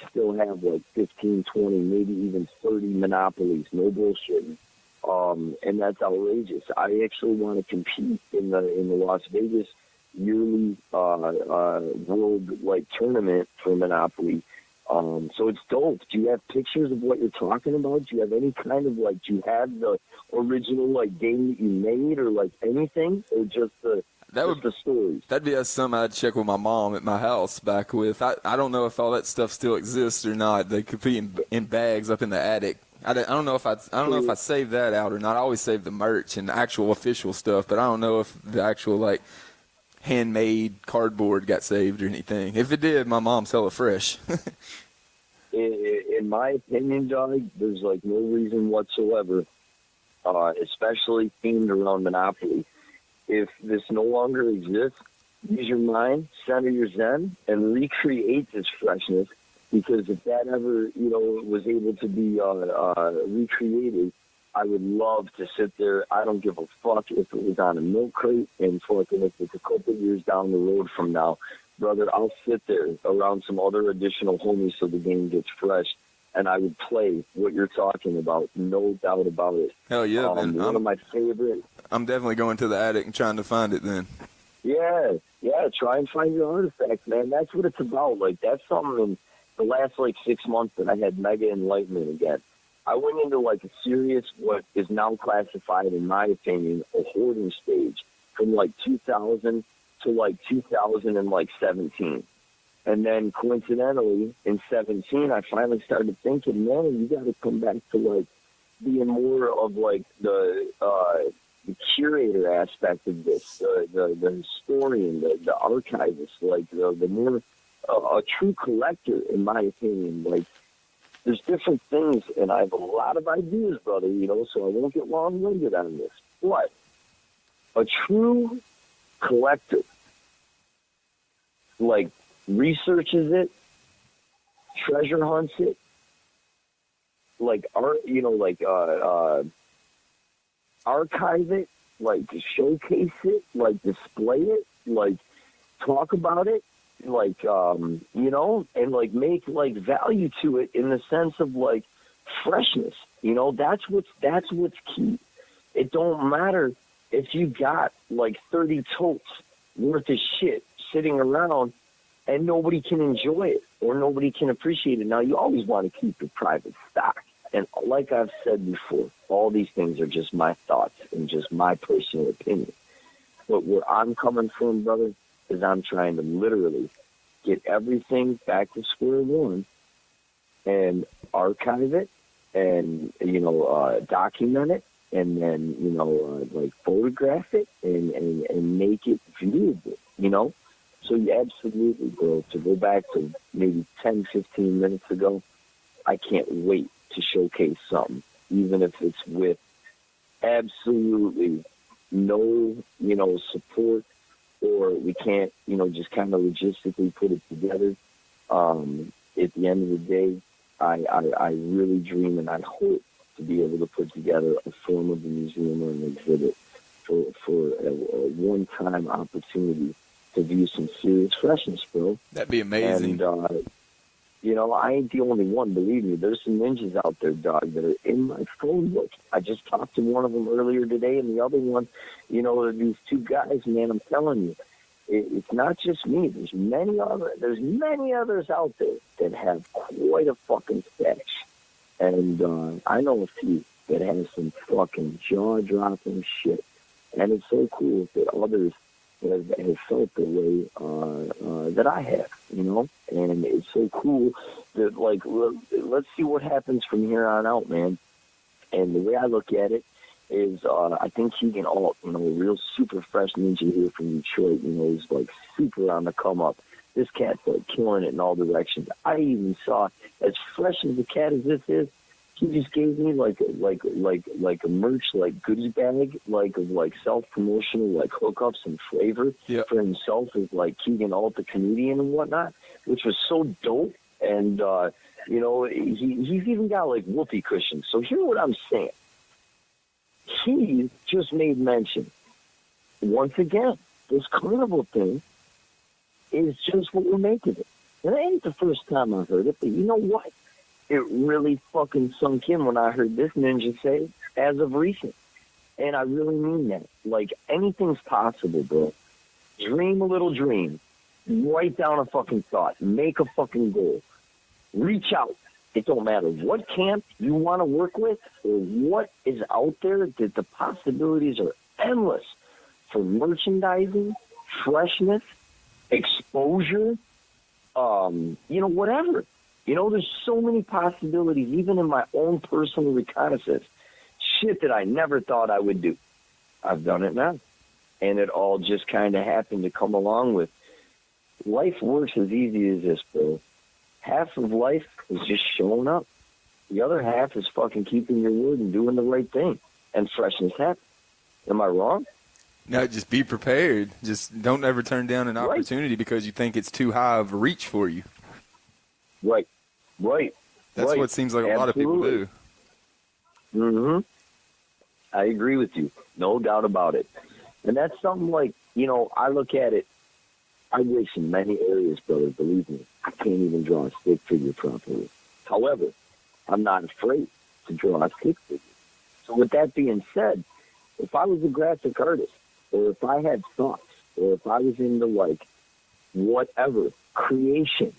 still have, like, 15, 20, maybe even 30 Monopolies. No bullshit. And that's outrageous. I actually want to compete in the Las Vegas yearly world, like, tournament for Monopoly. So it's dope. Do you have pictures of what you're talking about? Do you have any kind of, like, do you have the original, like, game that you made, or, like, anything, or just the stories? That'd be something I'd check with my mom at my house back with. I don't know if all that stuff still exists or not. They could be in bags up in the attic. I don't know if I saved that out or not. I always save the merch and the actual official stuff, but I don't know if the actual, like, handmade cardboard got saved or anything. If it did, my mom's hella fresh. In my opinion, Johnny, there's, like, no reason whatsoever, especially themed around Monopoly. If this no longer exists, use your mind, center your zen, and recreate this freshness. Because if that ever, was able to be recreated, I would love to sit there. I don't give a fuck if it was on a milk crate, and fucking if it's a couple years down the road from now, brother, I'll sit there around some other additional homies so the game gets fresh, and I would play what you're talking about, no doubt about it. Hell yeah, man. One of my favorite. I'm definitely going to the attic and trying to find it then. Yeah, try and find your artifacts, man. That's what it's about. Like, that's something in the last, like, 6 months that I had mega enlightenment again. I went into, like, a serious, what is now classified, in my opinion, a hoarding stage from, like, 2000 to, like, 2017. And then, coincidentally, in 17, I finally started thinking, man, you got to come back to, like, being more of, like, the curator aspect of this, the historian, the archivist, like, the more a true collector, in my opinion. Like, there's different things, and I have a lot of ideas, brother, so I won't get long-winded on this. But a true collector, like, researches it, treasure hunts it, like, archive it, like, showcase it, like, display it, like, talk about it, like, and, like, make, like, value to it in the sense of, like, freshness. That's what's key. It don't matter if you got, like, 30 totes worth of shit sitting around and nobody can enjoy it or nobody can appreciate it. Now, you always want to keep your private stock. And like I've said before, all these things are just my thoughts and just my personal opinion. But where I'm coming from, brother, is I'm trying to literally get everything back to square one and archive it and, document it and then, like, photograph it and make it viewable, So you absolutely, bro, to go back to maybe 10, 15 minutes ago, I can't wait to showcase something, even if it's with absolutely no, support, or we can't, just kind of logistically put it together. At the end of the day, I really dream and I hope to be able to put together a form of a museum or an exhibit for a one-time opportunity give you some serious freshness, bro. That'd be amazing. And, you know, I ain't the only one, believe me. There's some ninjas out there, dog, that are in my phone book. I just talked to one of them earlier today, and the other one, you know, these two guys, man, I'm telling you, it's not just me. There's many others out there that have quite a fucking stash. And I know a few that have some fucking jaw-dropping shit. And it's so cool that others have felt the way that I have, you know? And it's so cool that, like, let's see what happens from here on out, man. And the way I look at it is I think Keegan Alt, you know, a real super fresh ninja here from Detroit, you know, he's, like, super on the come-up. This cat's, like, killing it in all directions. I even saw, as fresh as the cat as this is, he just gave me like a merch, like, goodie bag, of self-promotional, like, hookups and flavor for himself as, like, Keegan Alt, the comedian and whatnot, which was so dope. And, you know, he's even got, like, whoopee cushions. So here's what I'm saying. He just made mention, once again, this carnival thing is just what we're making it. And it ain't the first time I heard it, but you know what? It really fucking sunk in when I heard this ninja say, as of recent. And I really mean that. Like, anything's possible, bro. Dream a little dream. Write down a fucking thought. Make a fucking goal. Reach out. It don't matter what camp you want to work with or what is out there, that the possibilities are endless for merchandising, freshness, exposure, you know, whatever. You know, there's so many possibilities, even in my own personal reconnaissance. Shit that I never thought I would do. I've done it now. And it all just kind of happened to come along with. Life works as easy as this, bro. Half of life is just showing up. The other half is fucking keeping your word and doing the right thing. And freshness happens. Am I wrong? No, just be prepared. Just don't ever turn down an opportunity because you think it's too high of a reach for you. Right. That's what seems like a lot of people do. Mm-hmm. I agree with you. No doubt about it. And that's something like, you know, I look at it, I wish in many areas, brother, believe me, I can't even draw a stick figure properly. However, I'm not afraid to draw a stick figure. So with that being said, if I was a graphic artist, or if I had thoughts, or if I was into, like, whatever, creation,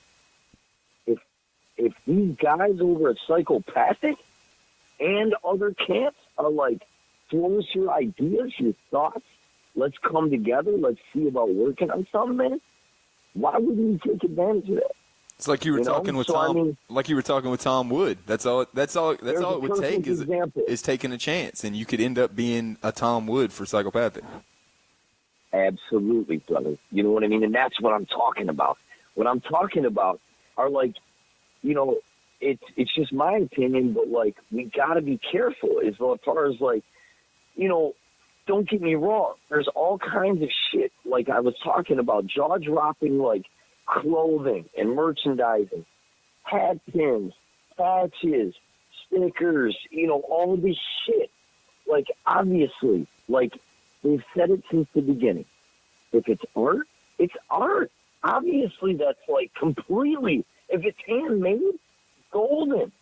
if these guys over at Psychopathic and other camps are like, throw us your ideas, your thoughts, let's come together, let's see about working on something, man, why wouldn't you take advantage of that? It's like you were talking with Tom. I mean, like you were talking with Tom Wood. That's all it would take is taking a chance, and you could end up being a Tom Wood for Psychopathic. Absolutely, brother. You know what I mean? And that's what I'm talking about. What I'm talking about are, like, you know, it's just my opinion, but, like, we got to be careful as far as, like, you know, don't get me wrong. There's all kinds of shit, like I was talking about, jaw-dropping, like, clothing and merchandising, hat pins, patches, stickers, you know, all of this shit. Like, obviously, like, they've said it since the beginning. If it's art, it's art. Obviously, that's, like, completely... If it's handmade, golden.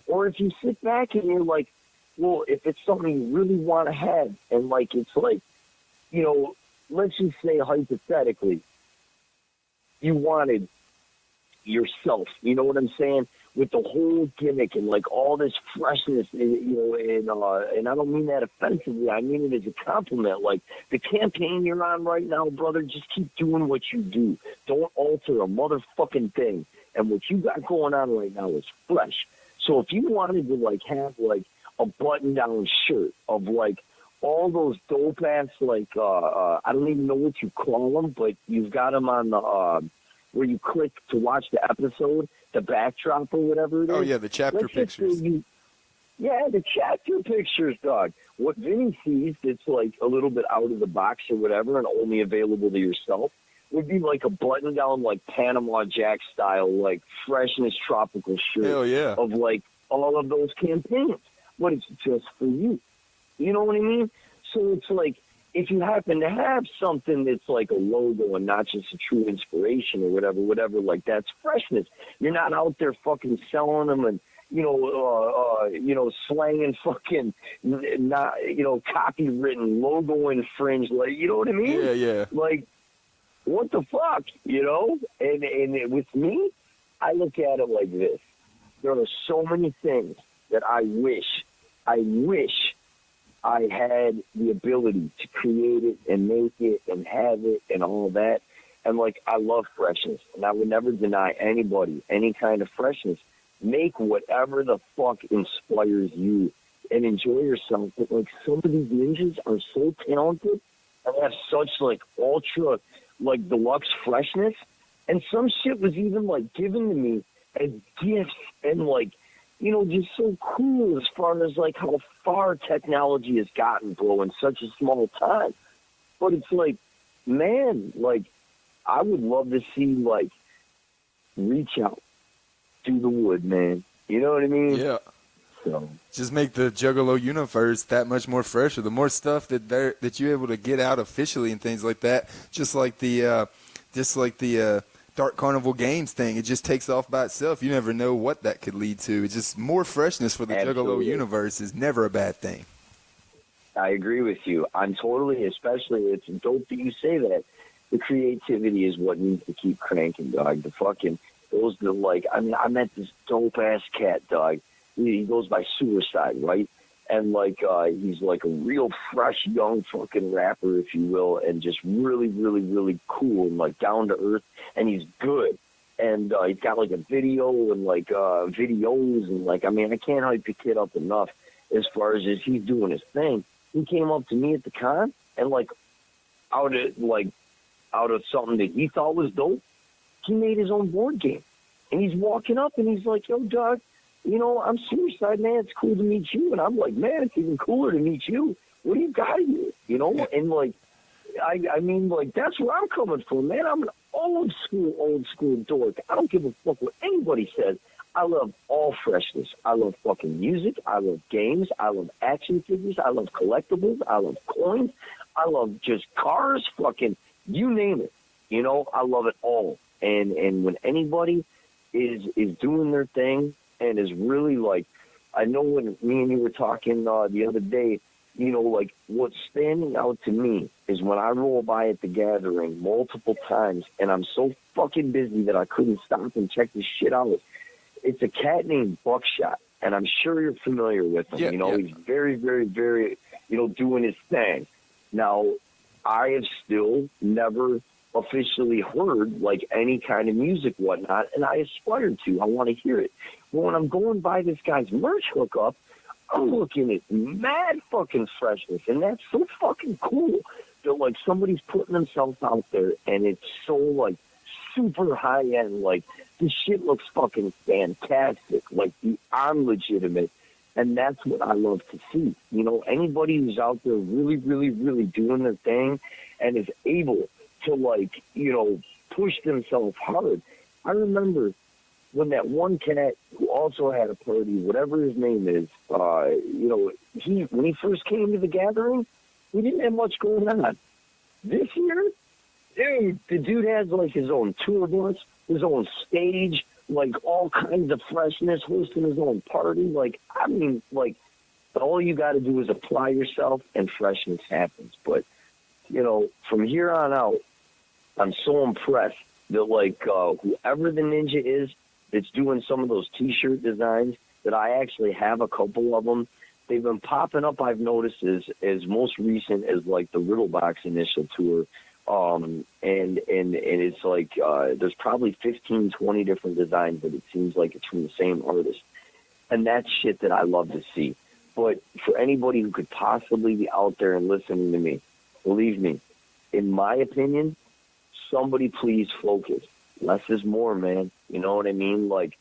Or if you sit back and you're like, well, if it's something you really want to have, and, like, it's like, you know, let's just say hypothetically, you wanted yourself, you know what I'm saying? With the whole gimmick and, like, all this freshness, you know, and I don't mean that offensively. I mean it as a compliment. Like, the campaign you're on right now, brother, just keep doing what you do. Don't alter a motherfucking thing. And what you got going on right now is fresh. So if you wanted to, like, have, like, a button-down shirt of, like, all those dope-ass, like, I don't even know what you call them, but you've got them on the, where you click to watch the episode, the backdrop or whatever it is. Oh, yeah, the chapter pictures. Yeah, the chapter pictures, dog. What Vinny sees that's, like, a little bit out of the box or whatever and only available to yourself would be like a button-down, like, Panama Jack style, like, freshness tropical shirt. Hell yeah. Of, like, all of those campaigns. But it's just for you. You know what I mean? So it's like, if you happen to have something that's like a logo and not just a true inspiration or whatever, like that's freshness. You're not out there fucking selling them and, slanging fucking, not, copywritten logo infringe, like, you know what I mean? Yeah. Like, what the fuck, And with me, I look at it like this. There are so many things that I wish I had the ability to create it and make it and have it and all that. And, like, I love freshness, and I would never deny anybody any kind of freshness. Make whatever the fuck inspires you and enjoy yourself. But, like, some of these ninjas are so talented and have such, like, ultra, like, deluxe freshness. And some shit was even, like, given to me as gifts and, like, just so cool as far as, like, how far technology has gotten, bro, in such a small time. But it's like, man, like, I would love to see, like, reach out, do the wood, man. You know what I mean? Yeah. So just make the Juggalo universe that much more fresher. The more stuff that you're able to get out officially and things like that, just like the Dark Carnival Games thing, it just takes off by itself. You never know what that could lead to. It's just more freshness for the Absolutely. Juggalo universe is never a bad thing. I agree with you. I'm totally, especially, it's dope that you say that. The creativity is what needs to keep cranking, dog. I met this dope-ass cat, dog. He goes by Suicide, right? And, like, he's like a real fresh, young fucking rapper, if you will, and just really, really, really cool and, like, down to earth. And he's good. And he's got, like, a video and, like, videos. And, like, I mean, I can't hype the kid up enough as far as he's doing his thing. He came up to me at the con and, like, out of something that he thought was dope, he made his own board game. And he's walking up and he's like, yo, dog, I'm Suicide, man. It's cool to meet you. And I'm like, man, it's even cooler to meet you. What do you got here? And, like, I mean, like, that's where I'm coming from, man. I'm an old school dork. I don't give a fuck what anybody says. I love all freshness. I love fucking music. I love games. I love action figures. I love collectibles. I love coins. I love just cars, fucking, you name it. I love it all. And when anybody is doing their thing and is really, like, I know when me and you were talking the other day, like, what's standing out to me is when I roll by at the gathering multiple times and I'm so fucking busy that I couldn't stop and check this shit out. It's a cat named Buckshot, and I'm sure you're familiar with him. Yeah. He's very, very, very, doing his thing. Now, I have still never officially heard, like, any kind of music, whatnot, and I aspire to. I want to hear it. But when I'm going by this guy's merch hookup, I'm looking at mad fucking freshness, and that's so fucking cool that, like, somebody's putting themselves out there, and it's so, like, super high-end. Like, this shit looks fucking fantastic. Like, I'm legitimate, and that's what I love to see. Anybody who's out there really, really, really doing their thing and is able to, like, push themselves hard. I remember when that one cat who also had a party, whatever his name is, when he first came to the gathering, we didn't have much going on. This year, dude, the dude has, like, his own tour bus, his own stage, like, all kinds of freshness, hosting his own party. Like, I mean, like, all you got to do is apply yourself and freshness happens. But, from here on out, I'm so impressed that, like, whoever the ninja is that's doing some of those T-shirt designs, that I actually have a couple of them. They've been popping up, I've noticed, as most recent as, like, the Riddlebox initial tour. And it's like there's probably 15, 20 different designs, but it seems like it's from the same artist. And that's shit that I love to see. But for anybody who could possibly be out there and listening to me, believe me, in my opinion, somebody please focus. Less is more, man. You know what I mean? Like,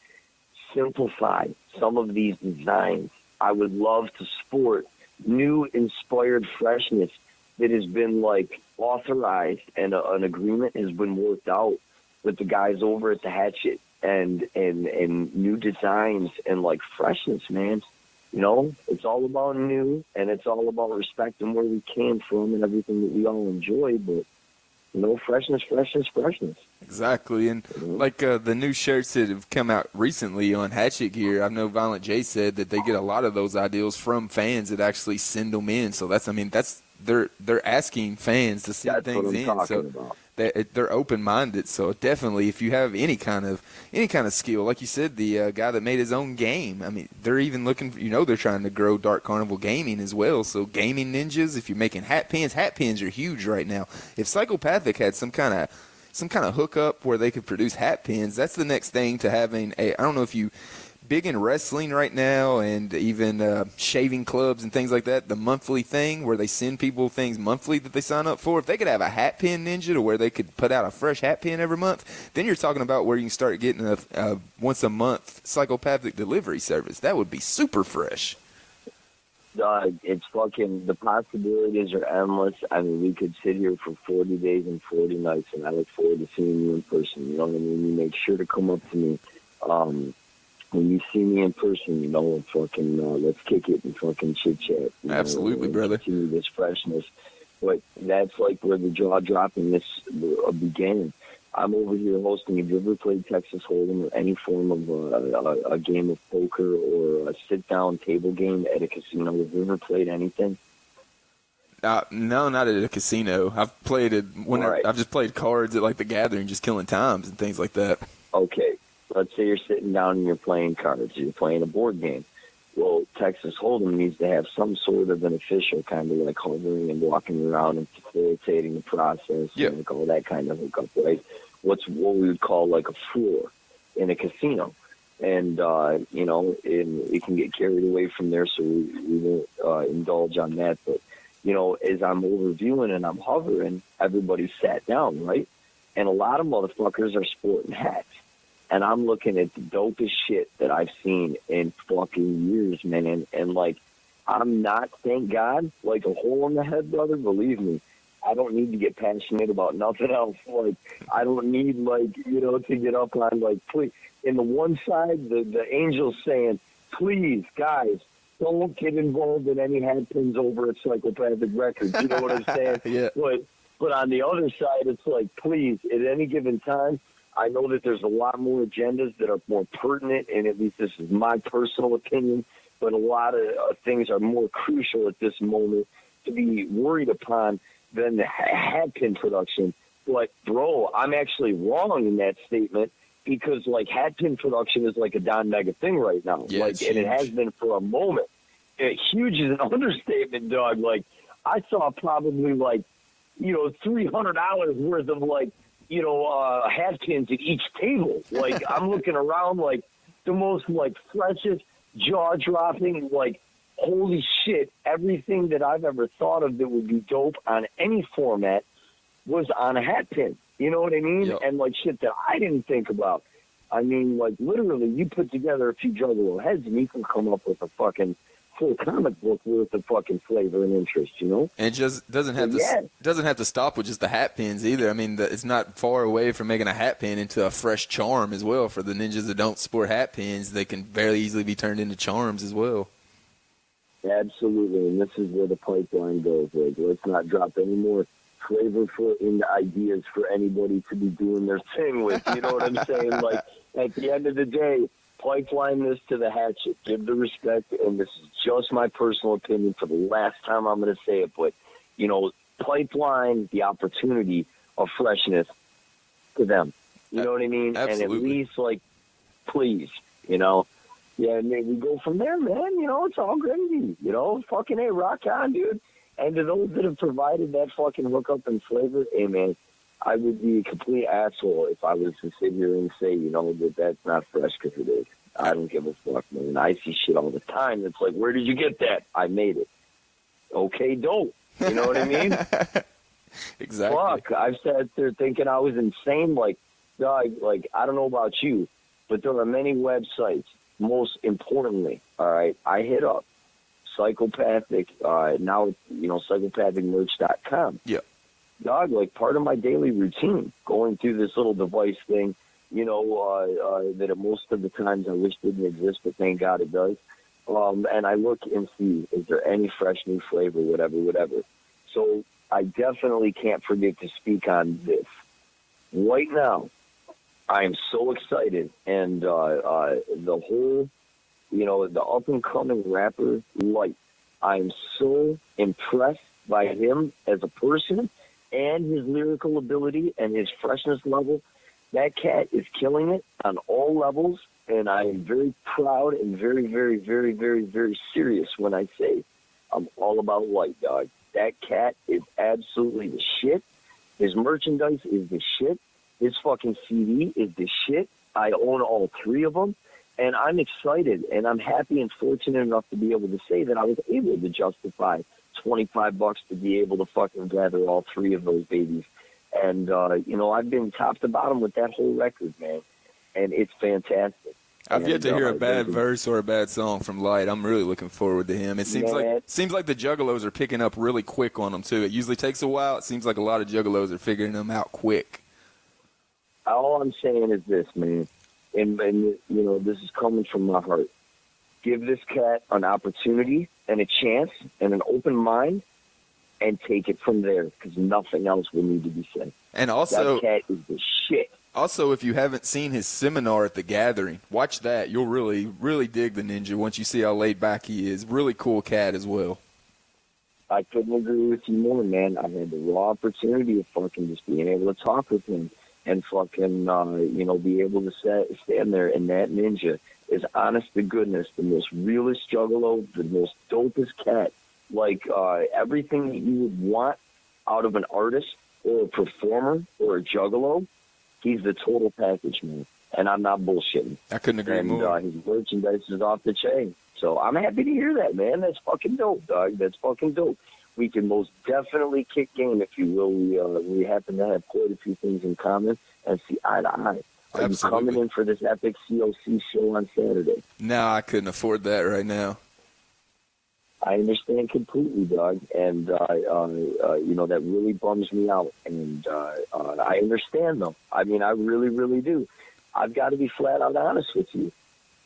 simplify some of these designs. I would love to sport new inspired freshness that has been, like, authorized and an agreement has been worked out with the guys over at the Hatchet and new designs and, like, freshness, man. You know, it's all about new, and it's all about respecting where we came from and everything that we all enjoy, but, you know, freshness. Exactly, and like the new shirts that have come out recently on Hatchet Gear, I know Violent J said that they get a lot of those ideals from fans that actually send them in. So that's they're asking fans to send things in. So about. They're open-minded. So definitely, if you have any kind of skill, like you said, the guy that made his own game. I mean, they're even looking. They're trying to grow Dark Carnival gaming as well. So gaming ninjas. If you're making hat pins are huge right now. If Psychopathic had some kind of hookup where they could produce hat pins, that's the next thing to having I don't know if you big in wrestling right now and even shaving clubs and things like that, the monthly thing where they send people things monthly that they sign up for. If they could have a hat pin ninja to where they could put out a fresh hat pin every month, then you're talking about where you can start getting a once a month Psychopathic delivery service. That would be super fresh. It's fucking, the possibilities are endless. I mean, we could sit here for 40 days and 40 nights, and I look forward to seeing you in person. You know what I mean? You make sure to come up to me when you see me in person, and fucking let's kick it and fucking chit-chat. Absolutely, brother. Continue this freshness. But that's like where the jaw-dropping this began. I'm over here hosting. Have you ever played Texas Hold'em or any form of a game of poker or a sit-down table game at a casino? Have you ever played anything? No, not at a casino. I've played it Right. I've just played cards at like the Gathering, just killing times and things like that. Okay, let's say you're sitting down and you're playing cards. You're playing a board game. Well, Texas Hold'em needs to have some sort of an official kind of like hovering and walking around and facilitating the process and like all that kind of hookup, right? What we would call like a floor in a casino. And, and it can get carried away from there, so we won't indulge on that. But, as I'm overviewing and I'm hovering, everybody's sat down, right? And a lot of motherfuckers are sporting hats. And I'm looking at the dopest shit that I've seen in fucking years, man. And like, I'm not, thank God, like a hole in the head, brother. Believe me, I don't need to get passionate about nothing else. Like, I don't need, like, to get up on, like, please. In the one side, the angel's saying, please, guys, don't get involved in any hat pins over at Psychopathic Records. You know what I'm saying? Yeah. But on the other side, it's like, please, at any given time, I know that there's a lot more agendas that are more pertinent, and at least this is my personal opinion, but a lot of things are more crucial at this moment to be worried upon than the hat pin production. But, bro, I'm actually wrong in that statement because, like, hat pin production is like a Don Mega thing right now. Yeah, and it has been for a moment. Huge is an understatement, dog. Like, I saw probably, like, $300 worth of, like, hat pins at each table. Like, I'm looking around like the most, like, freshest, jaw-dropping, like, holy shit, everything that I've ever thought of that would be dope on any format was on a hat pin. You know what I mean? Yep. And, like, shit that I didn't think about. I mean, like, literally, you put together a few juggalo heads and you can come up with a fucking full comic book worth of fucking flavor and interest, And it just doesn't have to stop with just the hat pins either. I mean, it's not far away from making a hat pin into a fresh charm as well. For the ninjas that don't sport hat pins, they can very easily be turned into charms as well. Absolutely, and this is where the pipeline goes. Like, let's not drop any more flavorful ideas for anybody to be doing their thing with. You know what I'm saying? Like, at the end of the day, pipeline this to the hatchet. Give the respect, and this is just my personal opinion for the last time I'm going to say it, but, pipeline the opportunity of freshness to them. You know what I mean? Absolutely. And at least, like, please, Yeah, and we go from there, man. It's all gravy. Fucking A, rock on, dude. And to those that have provided that fucking hookup and flavor, hey, man, I would be a complete asshole if I was to sit here and say, that that's not fresh, because it is. I don't give a fuck, man. I see shit all the time. It's like, where did you get that? I made it. Okay, dope. You know what I mean? Exactly. Fuck, I've sat there thinking I was insane. Like, dog, like, I don't know about you, but there are many websites. Most importantly, all right, I hit up Psychopathic, now, psychopathicmerch.com. Yeah. Dog, like, part of my daily routine, going through this little device thing, that at most of the times I wish didn't exist, but thank God it does. and I look and see, is there any fresh new flavor, whatever. So I definitely can't forget to speak on this. Right now, I am so excited, and the whole, the up-and-coming rapper, Light, I'm so impressed by him as a person and his lyrical ability and his freshness level. That cat is killing it on all levels, and I am very proud and very, very, very, very, very serious when I say I'm all about Light, dog. That cat is absolutely the shit. His merchandise is the shit. His fucking CD is the shit. I own all three of them, and I'm excited, and I'm happy and fortunate enough to be able to say that I was able to justify $25 to be able to fucking gather all three of those babies. And, I've been top to bottom with that whole record, man, and it's fantastic. I've yet to hear a bad verse or a bad song from Light. I'm really looking forward to him. It seems like the Juggalos are picking up really quick on him, too. It usually takes a while. It seems like a lot of Juggalos are figuring them out quick. All I'm saying is this, man, and this is coming from my heart. Give this cat an opportunity and a chance and an open mind, and take it from there, because nothing else will need to be said. And also, that cat is the shit. Also, if you haven't seen his seminar at the Gathering, watch that. You'll really, really dig the ninja once you see how laid back he is. Really cool cat as well. I couldn't agree with you more, man. I had the raw opportunity of fucking just being able to talk with him and fucking, be able to stand there, and that ninja is, honest to goodness, the most realest juggalo, the most dopest cat. Like, everything that you would want out of an artist or a performer or a juggalo, he's the total package, man. And I'm not bullshitting. I couldn't agree more. And his merchandise is off the chain. So I'm happy to hear that, man. That's fucking dope, dog. That's fucking dope. We can most definitely kick game, if you will. We happen to have quite a few things in common and see eye to eye. Are you coming in for this epic COC show on Saturday? No, I couldn't afford that right now. I understand completely, dog, and that really bums me out, and I understand, though. I mean, I really, really do. I've got to be flat out honest with you.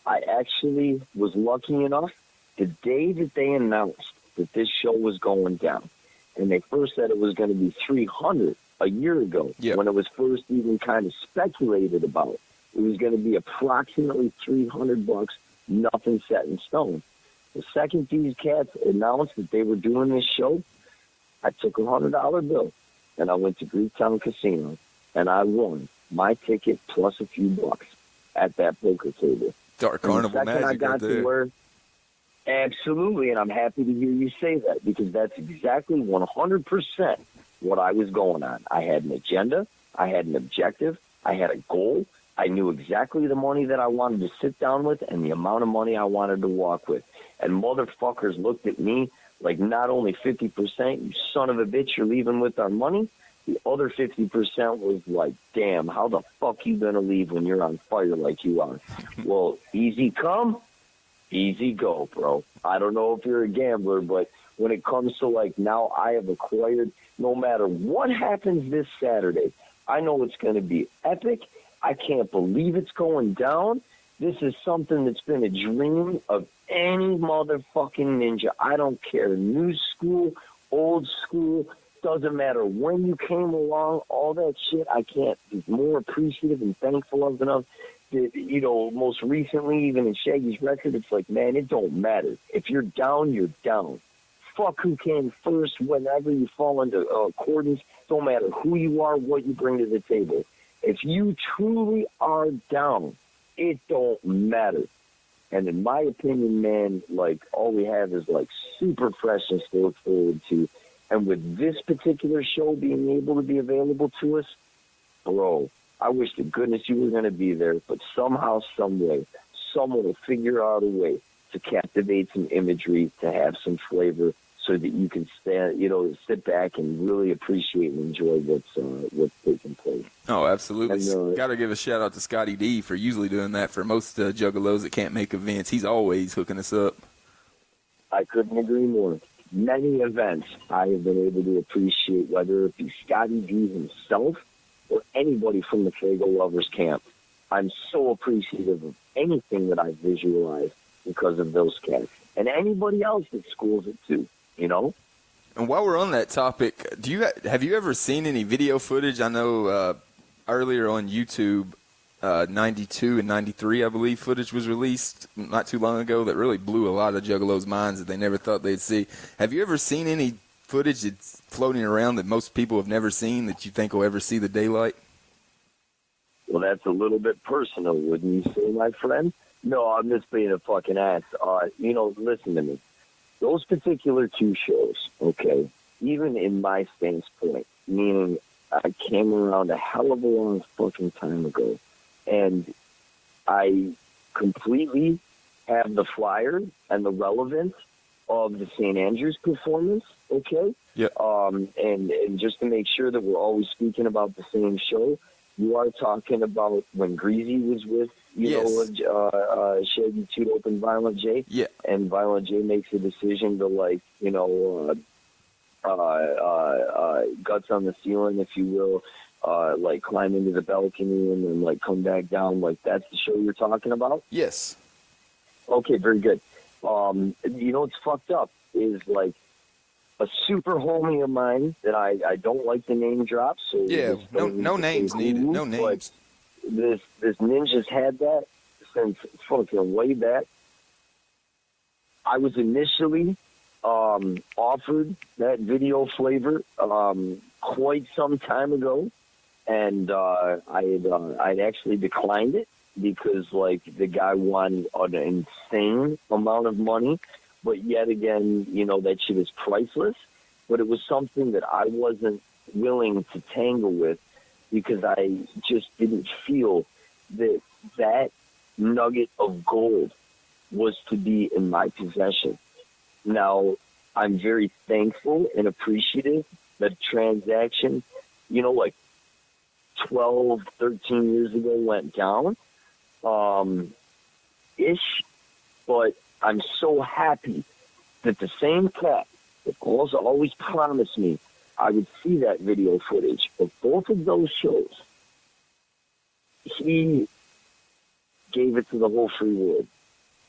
I actually was lucky enough, the day that they announced that this show was going down, and they first said it was going to be $300 a year ago, when it was first even kind of speculated about. It was going to be approximately $300, nothing set in stone. The second these cats announced that they were doing this show, I took $100 bill, and I went to Greektown Casino, and I won my ticket plus a few bucks at that poker table. Dark Carnival magic right there. Absolutely, and I'm happy to hear you say that, because that's exactly 100% what I was going on. I had an agenda, I had an objective, I had a goal, I knew exactly the money that I wanted to sit down with and the amount of money I wanted to walk with. And motherfuckers looked at me like, not only 50%, you son of a bitch, you're leaving with our money. The other 50% was like, damn, how the fuck you gonna leave when you're on fire like you are? Well, easy come, easy go, bro. I don't know if you're a gambler, but when it comes to, like, now I have acquired, no matter what happens this Saturday, I know it's going to be epic. I can't believe it's going down. This is something that's been a dream of any motherfucking ninja. I don't care. New school, old school, doesn't matter when you came along, all that shit. I can't be more appreciative and thankful of enough. Most recently, even in Shaggy's record, it's like, man, it don't matter. If you're down, you're down. Fuck who came first, whenever you fall into accordance. Don't matter who you are, what you bring to the table. If you truly are down, it don't matter. And in my opinion, man, like, all we have is, like, super freshness to look forward to. And with this particular show being able to be available to us, bro, I wish to goodness you were going to be there, but somehow, some way, someone will figure out a way to captivate some imagery, to have some flavor, so that you can sit back and really appreciate and enjoy what's taking place. Oh, absolutely. Got to give a shout out to Scotty D for usually doing that for most juggalos that can't make events. He's always hooking us up. I couldn't agree more. Many events I have been able to appreciate, whether it be Scotty D himself or anybody from the Fago Lovers camp. I'm so appreciative of anything that I visualized because of those cats. And anybody else that schools it too, you know? And while we're on that topic, have you ever seen any video footage? I know earlier on YouTube, 92 and 93, I believe, footage was released not too long ago that really blew a lot of juggalos' minds that they never thought they'd see. Have you ever seen any footage that's floating around that most people have never seen that you think will ever see the daylight? Well, that's a little bit personal, wouldn't you say, my friend? No, I'm just being a fucking ass. Listen to me. Those particular two shows, okay, even in my standpoint, meaning I came around a hell of a long fucking time ago, and I completely have the flyer and the relevance of the St. Andrews performance, okay? Yeah. And just to make sure that we're always speaking about the same show, you are talking about when Greasy was with, Shaggy Two Dope and Violent J. Yeah. And Violent J makes a decision to, guts on the ceiling, if you will, climb into the balcony and then, come back down. That's the show you're talking about? Yes. Okay, very good. What's fucked up is, a super homie of mine that I don't like the name drop. So yeah, no names needed. No names. This ninja's had that since fucking way back. I was initially offered that video flavor quite some time ago, and I'd actually declined it because the guy wanted an insane amount of money. But yet again, that shit is priceless. But it was something that I wasn't willing to tangle with because I just didn't feel that nugget of gold was to be in my possession. Now, I'm very thankful and appreciative that a transaction, 12, 13 years ago went down, ish, but I'm so happy that the same cat that also always promised me I would see that video footage of both of those shows, he gave it to the whole free world.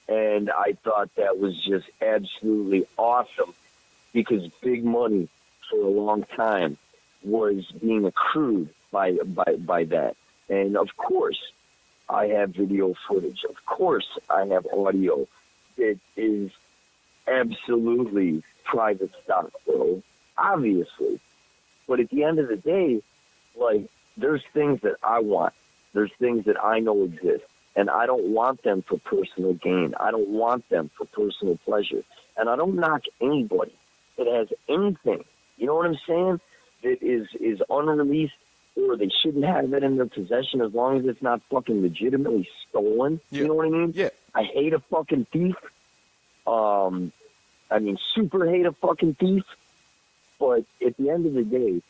And I thought that was just absolutely awesome because big money for a long time was being accrued by that. And of course, I have video footage. Of course, I have audio. It is absolutely private stock, bro. Obviously. But at the end of the day, there's things that I want. There's things that I know exist. And I don't want them for personal gain. I don't want them for personal pleasure. And I don't knock anybody that has anything, you know what I'm saying, that is unreleased or they shouldn't have it in their possession as long as it's not fucking legitimately stolen. Yeah. You know what I mean? Yeah. I hate a fucking thief. Super hate a fucking thief. But at the end of the day,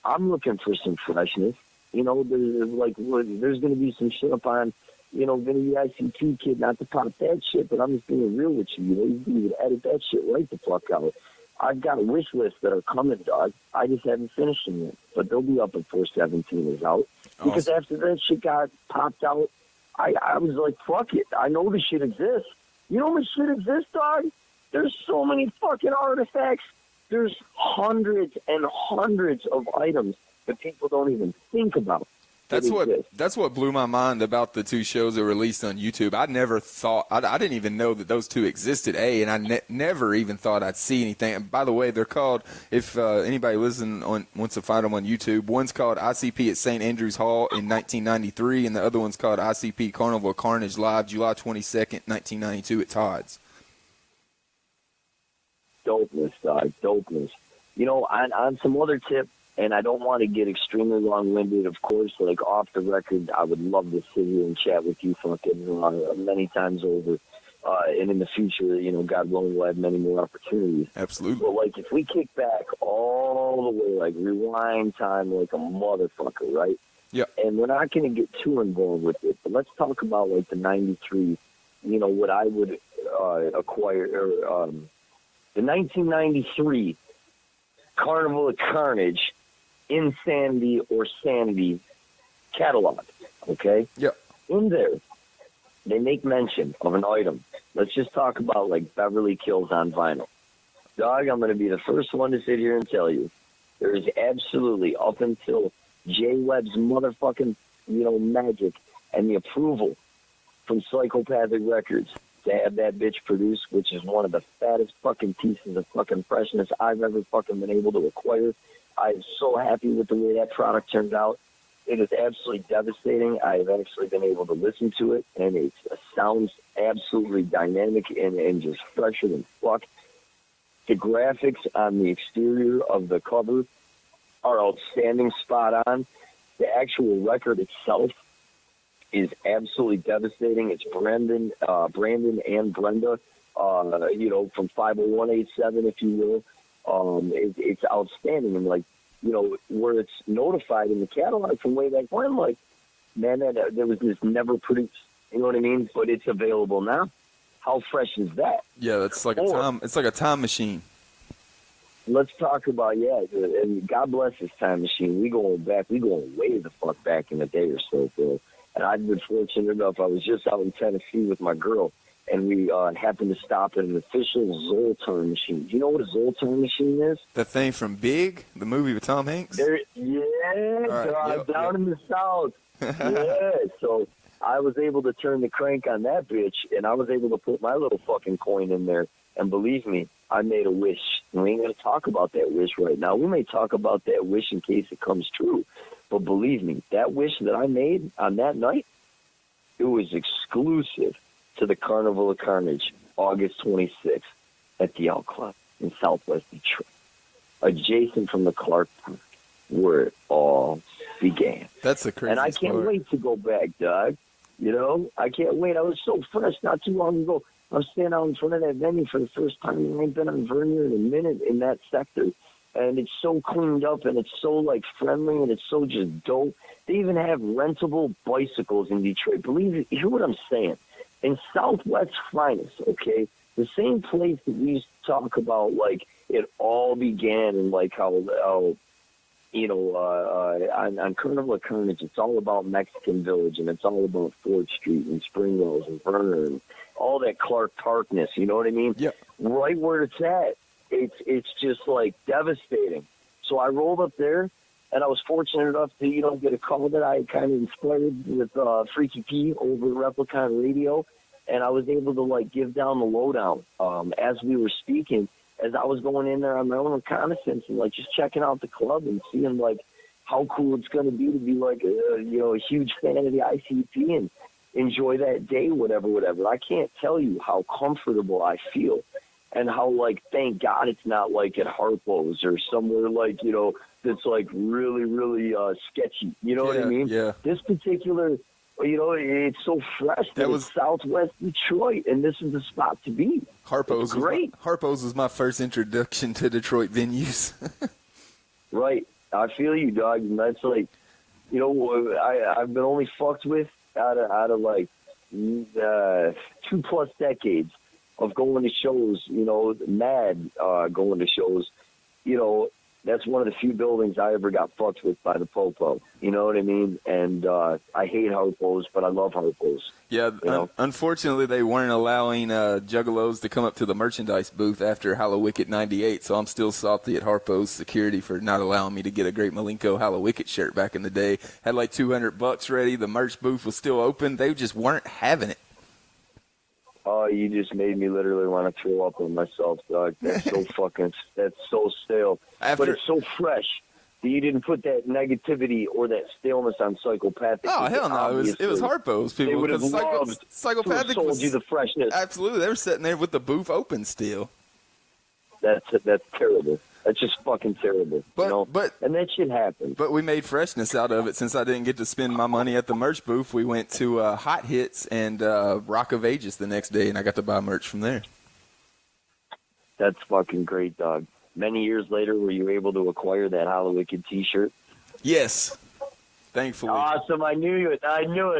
I'm looking for some freshness. There's going to be some shit up on, Vinnie the Icp Kid, not to pop that shit, but I'm just being real with you. You can edit that shit right the fuck out. I've got a wish list that are coming, dog. I just haven't finished them yet, but they'll be up before 17 is out. Awesome. Because after that shit got popped out, I was like, fuck it. I know this shit exists. You know this shit exists, dog? There's so many fucking artifacts. There's hundreds and hundreds of items that people don't even think about. That's what blew my mind about the two shows that were released on YouTube. I never thought I didn't even know that those two existed. And I never even thought I'd see anything. And by the way, they're called. If anybody listening wants to find them on YouTube, one's called ICP at St. Andrews Hall in 1993, and the other one's called ICP Carnival of Carnage Live July 22nd, 1992 at Todd's. Dopeness, dog. Dopeness. On some other tip. And I don't want to get extremely long-winded, of course. Off the record, I would love to sit here and chat with you fucking many times over. And in the future, God willing, we'll have many more opportunities. Absolutely. But, if we kick back all the way, rewind time like a motherfucker, right? Yeah. And we're not going to get too involved with it, but let's talk about, the 93, what I would acquire, or the 1993 Carnival of Carnage Insanity or Sanity catalog, okay? Yep. In there, they make mention of an item. Let's just talk about like Beverly Kills on vinyl. Dog, I'm going to be the first one to sit here and tell you, there is absolutely, up until J Webb's motherfucking, magic and the approval from Psychopathic Records to have that bitch produced, which is one of the fattest fucking pieces of fucking freshness I've ever fucking been able to acquire. I'm so happy with the way that product turned out. It is absolutely devastating. I've actually been able to listen to it, and it sounds absolutely dynamic and just fresher than fuck. The graphics on the exterior of the cover are outstanding, spot on. The actual record itself is absolutely devastating. It's Brandon and Brenda, from 50187, if you will. It's outstanding. And, where it's notified in the catalog from way back when, man, there was this never produced. You know what I mean? But it's available now. How fresh is that? Yeah, that's like it's like a time machine. Let's talk about, and God bless this time machine. We going way the fuck back in the day or so, bro. And I've been fortunate enough, I was just out in Tennessee with my girl, and we happened to stop at an official Zoltar machine. Do you know what a Zoltar machine is? That thing from Big, the movie with Tom Hanks? Down in the South. Yeah, so I was able to turn the crank on that bitch, and I was able to put my little fucking coin in there. And believe me, I made a wish. And we ain't going to talk about that wish right now. We may talk about that wish in case it comes true. But believe me, that wish that I made on that night, it was exclusive to the Carnival of Carnage, August 26th, at the Elk Club in Southwest Detroit, adjacent from the Clark Park, where it all began. That's the crazy. And I can't wait to go back, Doug. I can't wait. I was so fresh not too long ago. I was standing out in front of that venue for the first time. I ain't been on Vernier in a minute in that sector. And it's so cleaned up, and it's so, friendly, and it's so just dope. They even have rentable bicycles in Detroit. Hear what I'm saying. In Southwest finest, okay, the same place that we used to talk about, it all began and, how on Carnival of Carnage, it's all about Mexican Village, and it's all about 4th Street and Spring Rose and Verner and all that Clark Parkness, you know what I mean? Yep. Right where it's at, it's just, devastating. So I rolled up there, and I was fortunate enough to, get a call that I kind of inspired with Freaky P over at Replicon Radio, and I was able to, give down the lowdown as we were speaking, as I was going in there on my own reconnaissance and, just checking out the club and seeing, how cool it's going to be to be, a huge fan of the ICP and enjoy that day, whatever. I can't tell you how comfortable I feel and how, thank God it's not, at Harpo's or somewhere, that's, really, really sketchy. You know what I mean? Yeah. This particular, it's so fresh that it's Southwest Detroit, and this is the spot to be. Harpo's was my first introduction to Detroit venues. Right. I feel you, dog. And that's I've been only fucked with out of 2+ decades of going to shows, mad going to shows. That's one of the few buildings I ever got fucked with by the Popo. You know what I mean? And I hate Harpo's, but I love Harpo's. Yeah, unfortunately, they weren't allowing juggalos to come up to the merchandise booth after Hallowicked '98, so I'm still salty at Harpo's security for not allowing me to get a Great Malinko Hallowicked shirt back in the day. Had $200 ready. The merch booth was still open. They just weren't having it. Oh, you just made me literally want to throw up on myself, dog. That's so that's so stale. But it's so fresh that you didn't put that negativity or that staleness on Psychopathic. Oh, hell no. It was Harpo's people. They would have loved Psychopathic to have sold you the freshness. Absolutely. They were sitting there with the booth open still. That's terrible. That's just fucking terrible. And that shit happened. But we made freshness out of it. Since I didn't get to spend my money at the merch booth, we went to Hot Hits and Rock of Ages the next day, and I got to buy merch from there. That's fucking great, dog. Many years later, were you able to acquire that Hallowicked T-shirt? Yes. Thankfully. Awesome. I knew it. I knew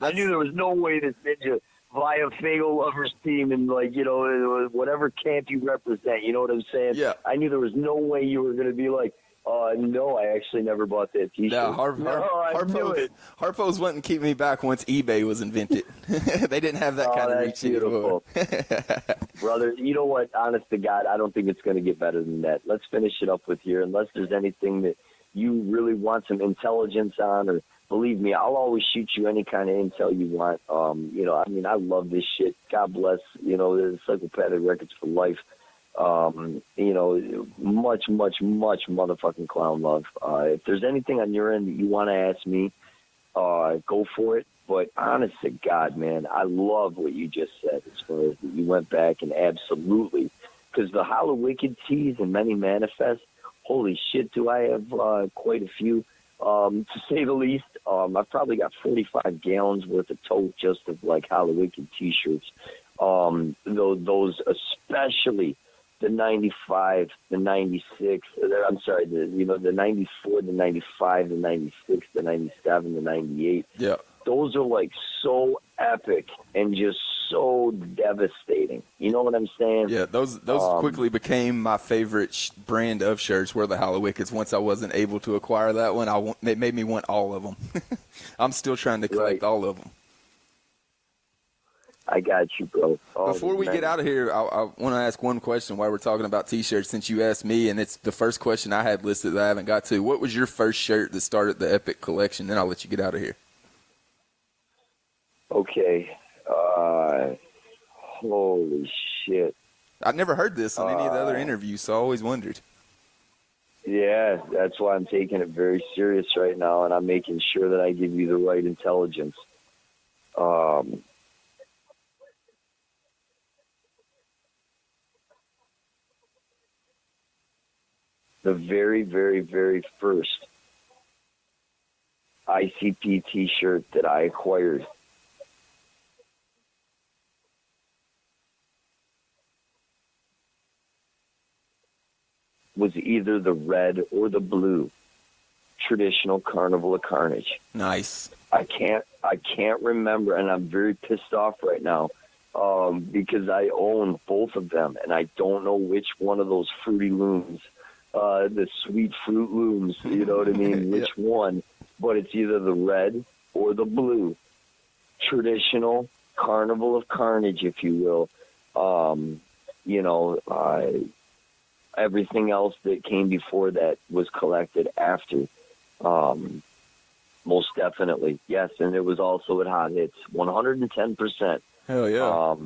there was no way this ninja via Fago Lovers team and, whatever camp you represent. You know what I'm saying? Yeah. I knew there was no way you were going to be like, No, I actually never bought that T-shirt. No, I knew it. Harpo's wouldn't keep me back once eBay was invented. They didn't have that kind of reach anymore. Brother, you know what? Honest to God, I don't think it's going to get better than that. Let's finish it up with here. Unless there's anything that you really want some intelligence on, or believe me, I'll always shoot you any kind of intel you want. You know, I mean, I love this shit. God bless, you know, the Psychopathic Records for life. You know, much motherfucking clown love. If there's anything on your end that you want to ask me, go for it. But honest to God, man, I love what you just said as far as that you went back and absolutely, because the Hollow Wicked tees and Many Manifest, holy shit, do I have quite a few, to say the least. I've probably got 45 gallons worth of tote just of like Hollow Wicked t-shirts. Those especially the 95, the 96, I'm sorry, the 94, the 95, the 96, the 97, the 98. Yeah. Those are like so epic and just so devastating. You know what I'm saying? Yeah, those quickly became my favorite brand of shirts, were the Hollow Wickeds. Once I wasn't able to acquire that one, it made me want all of them. I'm still trying to collect all of them. I got you, bro. Before we get out of here, I want to ask one question while we're talking about T-shirts, since you asked me, and it's the first question I had listed that I haven't got to. What was your first shirt that started the Epic collection? Then I'll let you get out of here. Okay. Holy shit. I've never heard this on any of the other interviews, so I always wondered. Yeah, that's why I'm taking it very serious right now, and I'm making sure that I give you the right intelligence. The very, very, very first ICP T-shirt that I acquired was either the red or the blue traditional Carnival of Carnage. Nice. I can't remember, and I'm very pissed off right now because I own both of them, and I don't know which one of those Fruity Looms, the sweet Fruit Looms, you know what I mean, which one, but it's either the red or the blue traditional Carnival of Carnage, if you will. You know, everything else that came before that was collected after. Most definitely, yes, and it was also at Hot Hits, 110%. Hell yeah.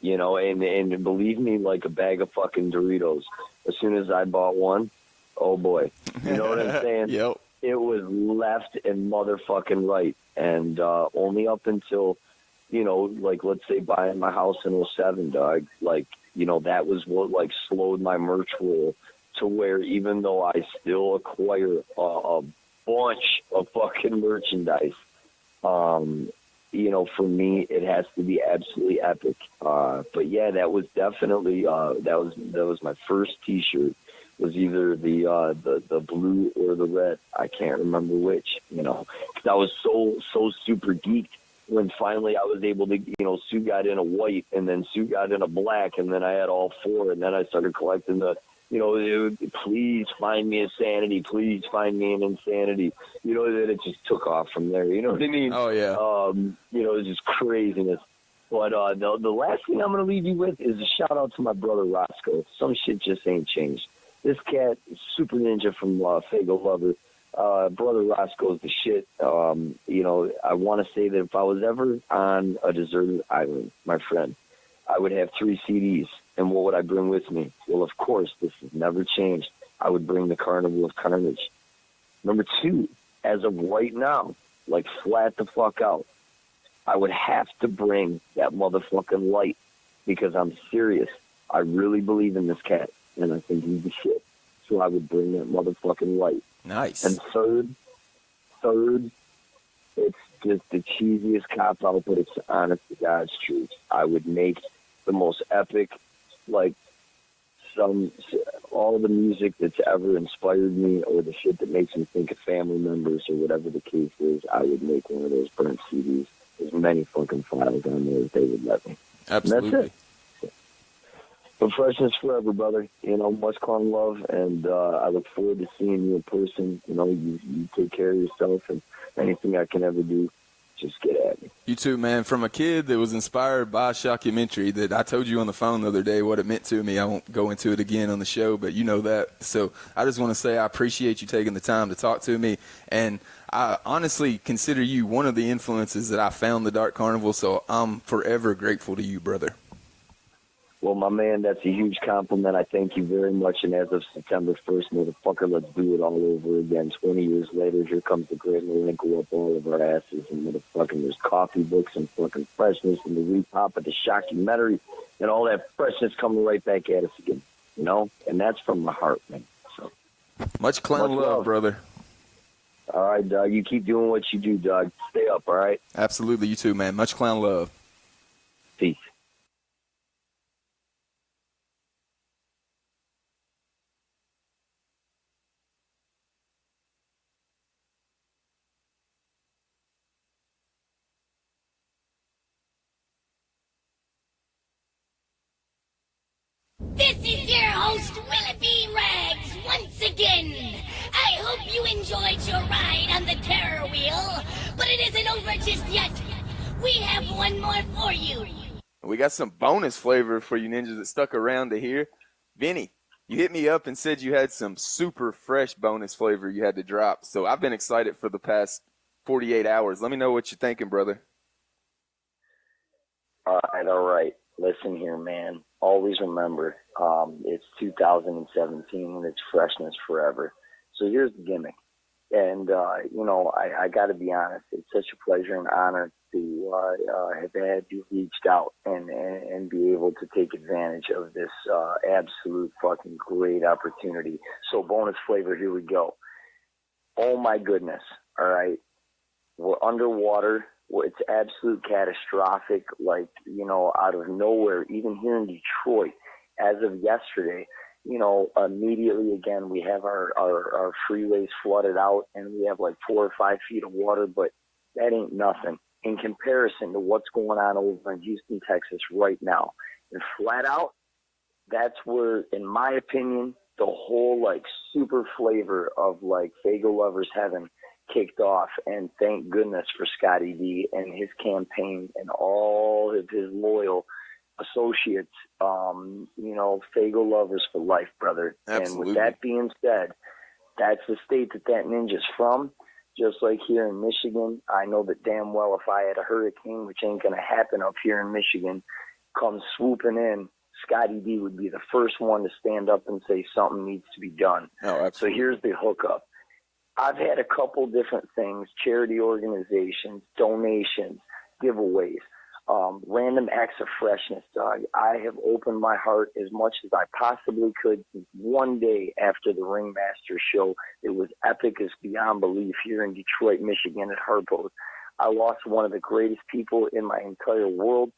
You know, and believe me, like a bag of fucking Doritos. As soon as I bought one, oh boy, you know what I'm saying? Yep. It was left and motherfucking right, and only up until, you know, like let's say buying my house in 07, dog. Like, you know, that was what like slowed my merch roll to where even though I still acquire a bunch of fucking merchandise, you know, for me it has to be absolutely epic. But yeah, that was definitely that was my first T-shirt. Was either the blue or the red. I can't remember which. You know, 'cause I was so super geeked when finally I was able to, you know, Sue got in a white and then Sue got in a black and then I had all four and then I started collecting the, you know, please find me Insanity, please find me an Insanity. You know, that it just took off from there. You know what I mean? Oh, yeah. You know, it's just craziness. But the last thing I'm going to leave you with is a shout out to my brother Roscoe. Some shit just ain't changed. This cat is Super Ninja from Fago Lover. Brother Roscoe's the shit. You know, I want to say that if I was ever on a deserted island, my friend, I would have 3 CDs. And what would I bring with me? Well, of course, this has never changed. I would bring the Carnival of Carnage. Number 2, as of right now, like flat the fuck out, I would have to bring that motherfucking light because I'm serious. I really believe in this cat, and I think he's the shit. So I would bring that motherfucking light. Nice. And third, it's just the cheesiest cop-out, but it's honest to God's truth. I would make the most epic, like, all the music that's ever inspired me or the shit that makes me think of family members or whatever the case is, I would make one of those burnt CDs. There's many fucking files on there that they would let me. Absolutely. And that's it. But freshness forever, brother. You know, much calm love, and I look forward to seeing you in person. You know, you take care of yourself, and anything I can ever do, just get at me. You too, man. From a kid that was inspired by a shockumentary that I told you on the phone the other day what it meant to me. I won't go into it again on the show, but you know that. So I just want to say I appreciate you taking the time to talk to me, and I honestly consider you one of the influences that I found the Dark Carnival, so I'm forever grateful to you, brother. Well, my man, that's a huge compliment. I thank you very much. And as of September 1st, motherfucker, let's do it all over again. 20 years later, here comes the great Malinko up all of our asses. And motherfucking there's coffee books and fucking freshness and the repop of the shockumentary and all that freshness coming right back at us again. You know? And that's from my heart, man. So much clown love, brother. All right, dog. You keep doing what you do, dog. Stay up, all right? Absolutely. You too, man. Much clown love. Peace. This is your host, Willoughby Rags, once again. I hope you enjoyed your ride on the terror wheel, but it isn't over just yet. We have one more for you. We got some bonus flavor for you ninjas that stuck around to hear. Vinny, you hit me up and said you had some super fresh bonus flavor you had to drop, so I've been excited for the past 48 hours. Let me know what you're thinking, brother. All right. Listen here, man. Always remember, it's 2017 and it's freshness forever. So here's the gimmick. And, I got to be honest. It's such a pleasure and honor to have had you reached out and be able to take advantage of this absolute fucking great opportunity. So bonus flavor, here we go. Oh, my goodness. All right. We're underwater. Well, it's absolute catastrophic, out of nowhere, even here in Detroit. As of yesterday, immediately again, we have our freeways flooded out and we have like 4 or 5 feet of water, but that ain't nothing in comparison to what's going on over in Houston, Texas right now. And flat out, that's where, in my opinion, the whole super flavor of Fago Lovers Heaven kicked off, and thank goodness for Scotty D and his campaign and all of his loyal associates. Fago Lovers for life, brother. Absolutely. And with that being said, that's the state that ninja's from. Just like here in Michigan, I know that damn well if I had a hurricane, which ain't going to happen up here in Michigan, come swooping in, Scotty D would be the first one to stand up and say something needs to be done. Oh, absolutely. So here's the hookup. I've had a couple different things, charity organizations, donations, giveaways, random acts of freshness, dog. I have opened my heart as much as I possibly could. One day after the Ringmaster show, it was epic as beyond belief here in Detroit, Michigan at Harpo's. I lost one of the greatest people in my entire world.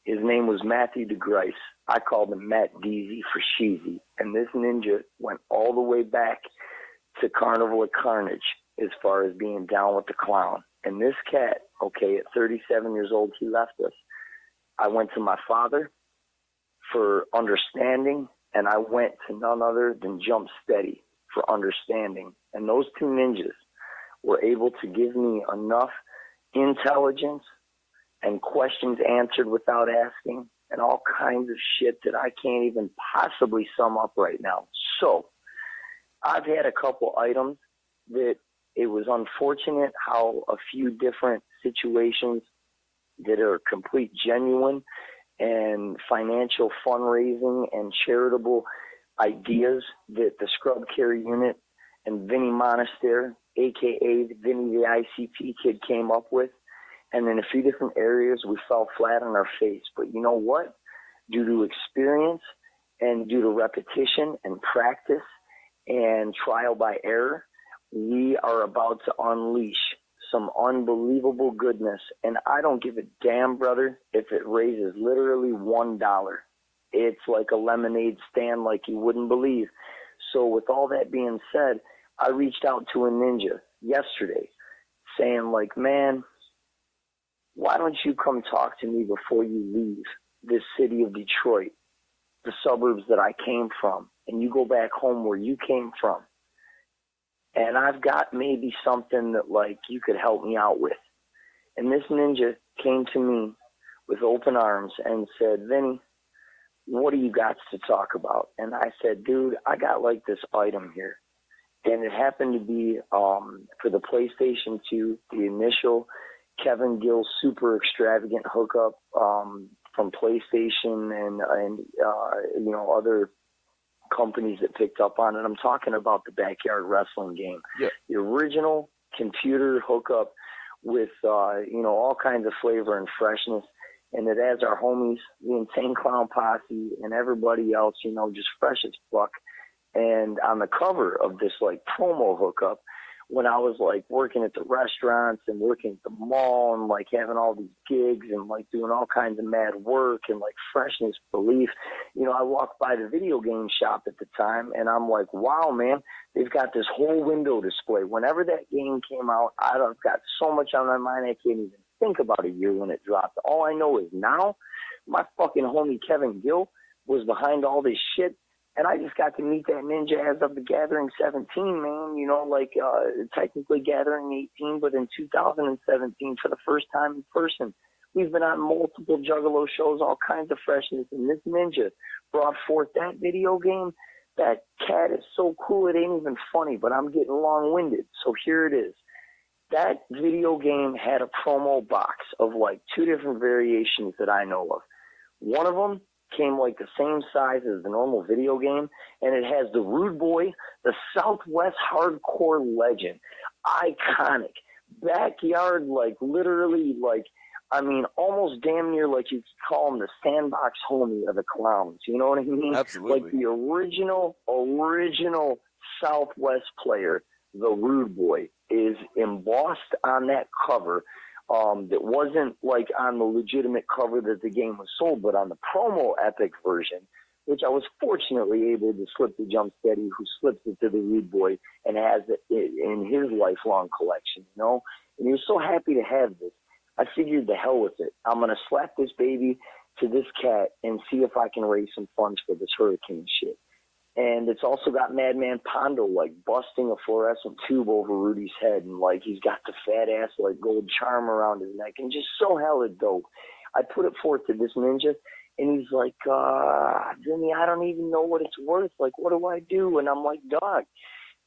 His name was Matthew DeGrice. I called him Matt Deasy for Sheezy. And this ninja went all the way back to Carnival of Carnage as far as being down with the clown. And this cat, at 37 years old, he left us. I went to my father for understanding, and I went to none other than Jump Steady for understanding. And those two ninjas were able to give me enough intelligence and questions answered without asking and all kinds of shit that I can't even possibly sum up right now. So I've had a couple items that it was unfortunate how a few different situations that are complete genuine and financial fundraising and charitable ideas that the Scrub Care Unit and Vinnie Monaster, a.k.a. Vinnie the Icp Kid, came up with. And in a few different areas, we fell flat on our face. But you know what? Due to experience and due to repetition and practice and trial by error, we are about to unleash some unbelievable goodness. And I don't give a damn, brother, if it raises literally $1. It's like a lemonade stand like you wouldn't believe. So with all that being said, I reached out to a ninja yesterday saying, man, why don't you come talk to me before you leave this city of Detroit? the suburbs that I came from, and you go back home where you came from, and I've got maybe something that, like, you could help me out with. And this ninja came to me with open arms and said, Vinny, what do you got to talk about? And I said, dude, I got, like, this item here. And it happened to be for the PlayStation 2, the initial Kevin Gill super extravagant hookup from PlayStation and you know, other companies that picked up on it. I'm talking about the Backyard Wrestling game. Yeah. The original computer hookup with, you know, all kinds of flavor and freshness. And it has our homies, the Insane Clown Posse, and everybody else, you know, just fresh as fuck. And on the cover of this, like, promo hookup, when I was, like, working at the restaurants and working at the mall and, like, having all these gigs and, like, doing all kinds of mad work and, like, freshness belief, you know, I walked by the video game shop at the time, and I'm like, wow, man, they've got this whole window display. Whenever that game came out, I've got so much on my mind I can't even think about a year when it dropped. All I know is now my fucking homie Kevin Gill was behind all this shit. And I just got to meet that ninja as of the Gathering 17, man. You know, like technically Gathering 18, but in 2017 for the first time in person. We've been on multiple Juggalo shows, all kinds of freshness. And this ninja brought forth that video game. That cat is so cool, it ain't even funny, but I'm getting long-winded. So here it is. That video game had a promo box of like 2 different variations that I know of. One of them came like the same size as the normal video game, and it has the Rude Boy, the Southwest Hardcore Legend, iconic, backyard, like literally, like, I mean, almost damn near like you could call him the sandbox homie of the clowns, you know what I mean? Absolutely. Like the original Southwest player, the Rude Boy, is embossed on that cover. That wasn't like on the legitimate cover that the game was sold, but on the promo Epic version, which I was fortunately able to slip to Jump Steady, who slips it to the Rude Boy and has it in his lifelong collection, you know? And he was so happy to have this. I figured the hell with it. I'm going to slap this baby to this cat and see if I can raise some funds for this hurricane shit. And it's also got Madman Pondo, like, busting a fluorescent tube over Rudy's head. And, like, he's got the fat ass, like, gold charm around his neck. And just so hella dope. I put it forth to this ninja, and he's like, Jimmy, I don't even know what it's worth. Like, what do I do? And I'm like, dog,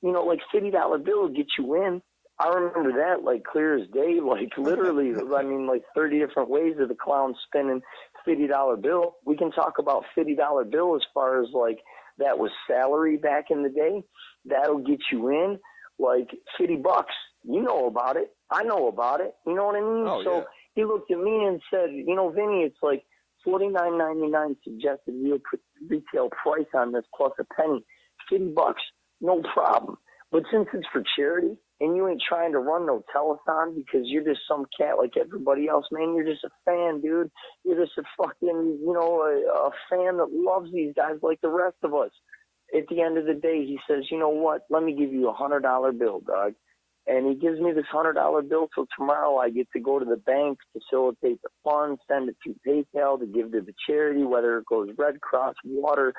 you know, like, $50 bill will get you in. I remember that, like, clear as day. Like, literally, I mean, like, 30 different ways of the clown spending $50 bill. We can talk about $50 bill as far as, like, that was salary back in the day. That'll get you in, like, $50. You know about it. I know about it. You know what I mean? Oh, so yeah. he looked at me and said, you know, Vinny, it's like $49.99 suggested retail price on this plus a penny. $50, no problem. But since it's for charity and you ain't trying to run no telethon because you're just some cat like everybody else, man, you're just a fan, dude. You're just a fucking, you know, a fan that loves these guys like the rest of us. At the end of the day, he says, you know what? Let me give you a $100 bill, dog. And he gives me this $100 bill till tomorrow. I get to go to the bank, facilitate the funds, send it to PayPal to give to the charity, whether it goes Red Cross, water.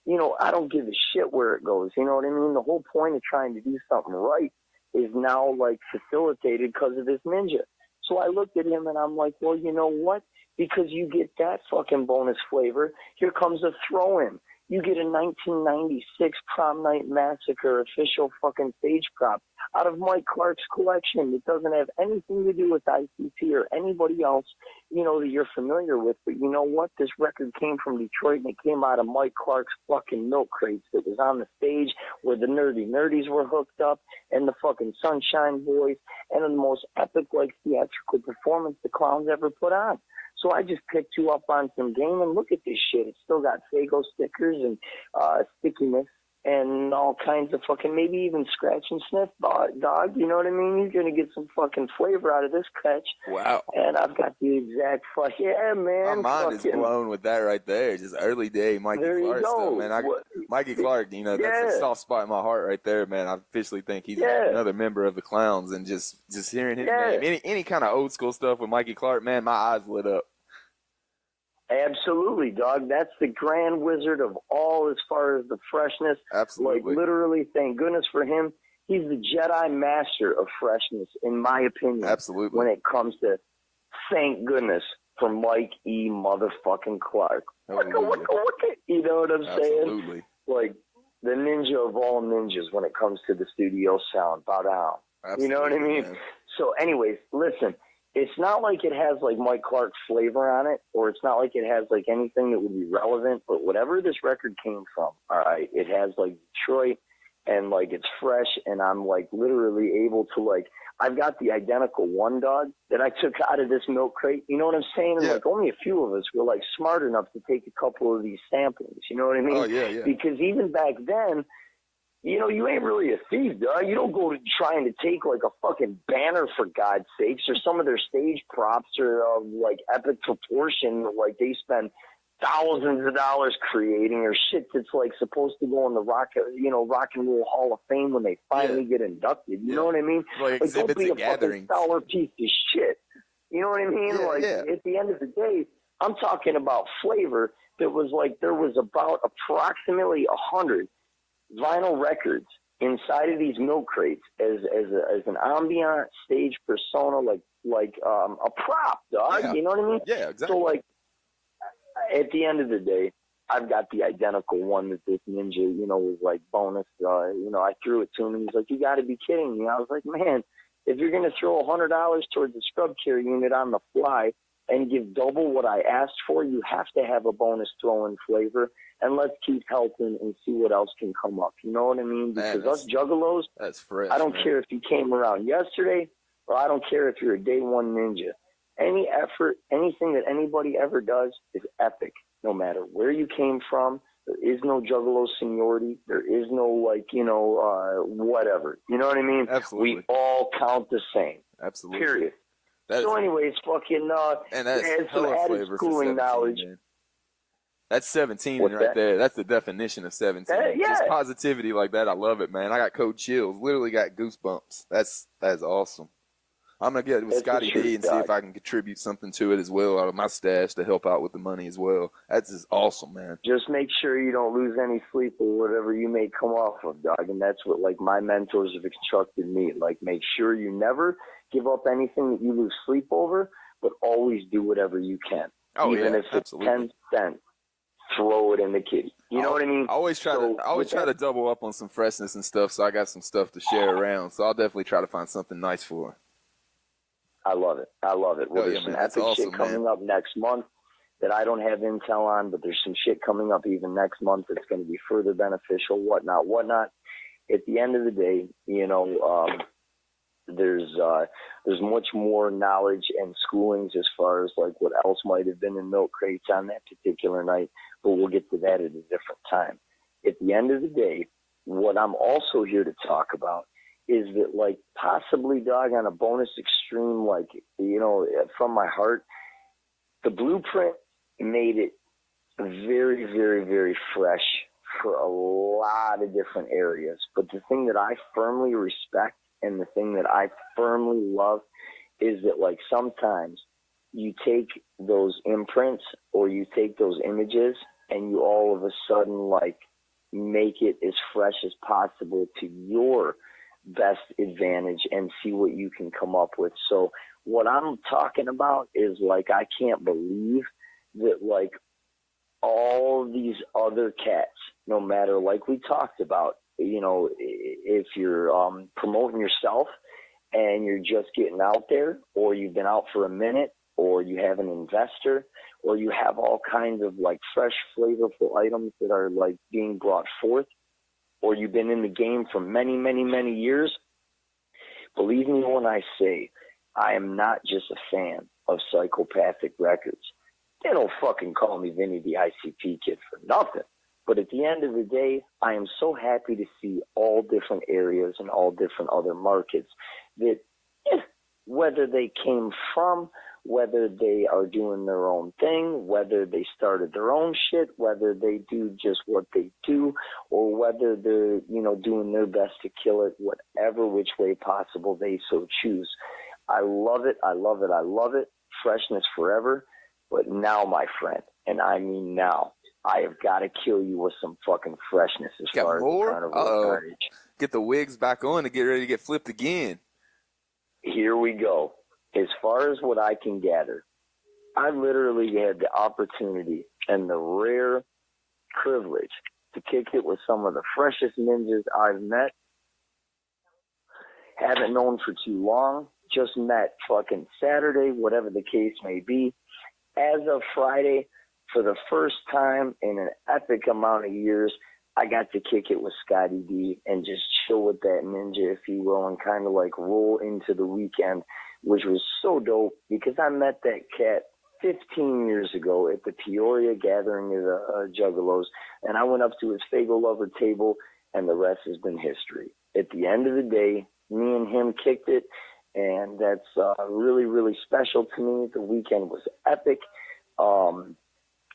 You know, I don't give a shit where it goes. You know what I mean? The whole point of trying to do something right is now, like, facilitated because of this ninja. So I looked at him and I'm like, well, you know what? Because you get that fucking bonus flavor, here comes a throw-in. You get a 1996 Prom Night Massacre official fucking stage prop out of Mike Clark's collection. It doesn't have anything to do with ICP or anybody else, you know, that you're familiar with. But you know what? This record came from Detroit, and it came out of Mike Clark's fucking milk crates that was on the stage where the Nerdies were hooked up and the fucking Sunshine Boys, and the most epic, like, theatrical performance the Clowns ever put on. So I just picked you up on some game, and look at this shit. It's still got Fago stickers and stickiness and all kinds of fucking, maybe even scratch and sniff, dog. You know what I mean? You're going to get some fucking flavor out of this catch. Wow. And I've got the exact fuck. Yeah, man. My mind is blown with that right there. Just early day Mikey Clark stuff, man. Mikey Clark, you know, that's a soft spot in my heart right there, man. I officially think he's another member of the Clowns, and just hearing his name, any kind of old school stuff with Mikey Clark, man, my eyes lit up. Absolutely, dog. That's the grand wizard of all as far as the freshness. Absolutely. Like, literally, thank goodness for him. He's the Jedi master of freshness, in my opinion. Absolutely. When it comes to, thank goodness for Mike E. motherfucking Clark. Hallelujah. You know what I'm saying? Absolutely. Like, the ninja of all ninjas when it comes to the studio sound. Bow down. Absolutely, You know what I mean? man. So anyways, listen, it's not like it has like Mike Clark flavor on it, or it's not like it has like anything that would be relevant, but whatever this record came from, all right, it has like Detroit, and like it's fresh, and I'm like literally able to like, I've got the identical one, dog, that I took out of this milk crate. You know what I'm saying? And Yeah. like only a few of us were like smart enough to take a couple of these samplings. You know what I mean? Oh, yeah, yeah. Because even back then, you know, you ain't really a thief, dog. You don't go to trying to take like a fucking banner, for God's sakes, or some of their stage props are of like epic proportion. Like they spend thousands of dollars creating, or shit that's like supposed to go in the rock and roll Hall of Fame when they finally get inducted. You know what I mean? Like don't exhibits be a and gatherings. fucking sour piece of shit. You know what I mean? Yeah, like yeah. at the end of the day, I'm talking about flavor. That was like there was about approximately 100 vinyl records inside of these milk crates as an ambient stage persona, like a prop, dog. Yeah. You know what I mean? Yeah, exactly. So like at the end of the day, I've got the identical one that this ninja, you know, was like bonus. You know, I threw it to him and he's like, "You got to be kidding me!" I was like, "Man, if you're gonna throw $100 towards a scrub care unit on the fly and give double what I asked for, you have to have a bonus throw-in flavor. And let's keep helping and see what else can come up." You know what I mean? Man, Because us juggalos, That's fresh. I don't man. care if you came around yesterday, or I don't care if you're a day one ninja. Any effort, anything that anybody ever does is epic, no matter where you came from. There is no juggalo seniority. There is no, like, you know, whatever. You know what I mean? Absolutely. We all count the same. Absolutely. Period. That's, So anyways, fucking, and that's add some hella added flavor for schooling 17, knowledge. man. That's 17 What's right that? there. That's the definition of 17. Yeah. Just positivity like that. I love it, man. I got cold chills. Literally got goosebumps. That's awesome. I'm going to get with That's the Scotty truth, D and see dog. if I can contribute something to it as well out of my stash to help out with the money as well. That's just awesome, man. Just make sure you don't lose any sleep or whatever you may come off of, dog. And that's what, like, my mentors have instructed me. Like, make sure you never give up anything that you lose sleep over, but always do whatever you can. Oh, Even yeah, if it's absolutely. 10 cents, throw it in the kitty. You know what I mean? I always try So, to double up on some freshness and stuff, so I got some stuff to share around. So I'll definitely try to find something nice for her. I love it. Well, Oh, there's yeah, some man. That's epic awesome, shit coming up next month that I don't have intel on, but there's some shit coming up even next month that's going to be further beneficial, whatnot. At the end of the day, you know, there's much more knowledge and schoolings as far as like what else might have been in milk crates on that particular night, but we'll get to that at a different time. At the end of the day, what I'm also here to talk about is that, like, possibly, dog, on a bonus extreme, like, you know, from my heart, the blueprint made it very, very, very fresh for a lot of different areas. But the thing that I firmly respect and the thing that I firmly love is that, like, sometimes you take those imprints or you take those images and you all of a sudden, like, make it as fresh as possible to your best advantage and see what you can come up with. So what I'm talking about is, like, I can't believe that, like, all these other cats, no matter, like we talked about, you know, if you're promoting yourself and you're just getting out there, or you've been out for a minute, or you have an investor, or you have all kinds of, like, fresh, flavorful items that are, like, being brought forth, or you've been in the game for many, many, many years, believe me when I say I am not just a fan of Psychopathic Records. They don't fucking call me Vinnie the Icp Kid for nothing. But at the end of the day, I am so happy to see all different areas and all different other markets that, whether they came from, whether they are doing their own thing, whether they started their own shit, whether they do just what they do, or whether they're, you know, doing their best to kill it, whatever which way possible they so choose. I love it. I love it. I love it. Freshness forever. But now, my friend, and I mean now. I have got to kill you with some fucking freshness as Got far as more? the carnival carnage. Get the wigs back on to get ready to get flipped again. Here we go. As far as what I can gather, I literally had the opportunity and the rare privilege to kick it with some of the freshest ninjas I've met. Haven't known for too long. Just met fucking Saturday, whatever the case may be. As of Friday, for the first time in an epic amount of years, I got to kick it with Scotty D and just chill with that ninja, if you will, and kind of like roll into the weekend, which was so dope because I met that cat 15 years ago at the Peoria gathering of the Juggalos, and I went up to his Fago Lover table, and the rest has been history. At the end of the day, me and him kicked it, and that's really, really special to me. The weekend was epic.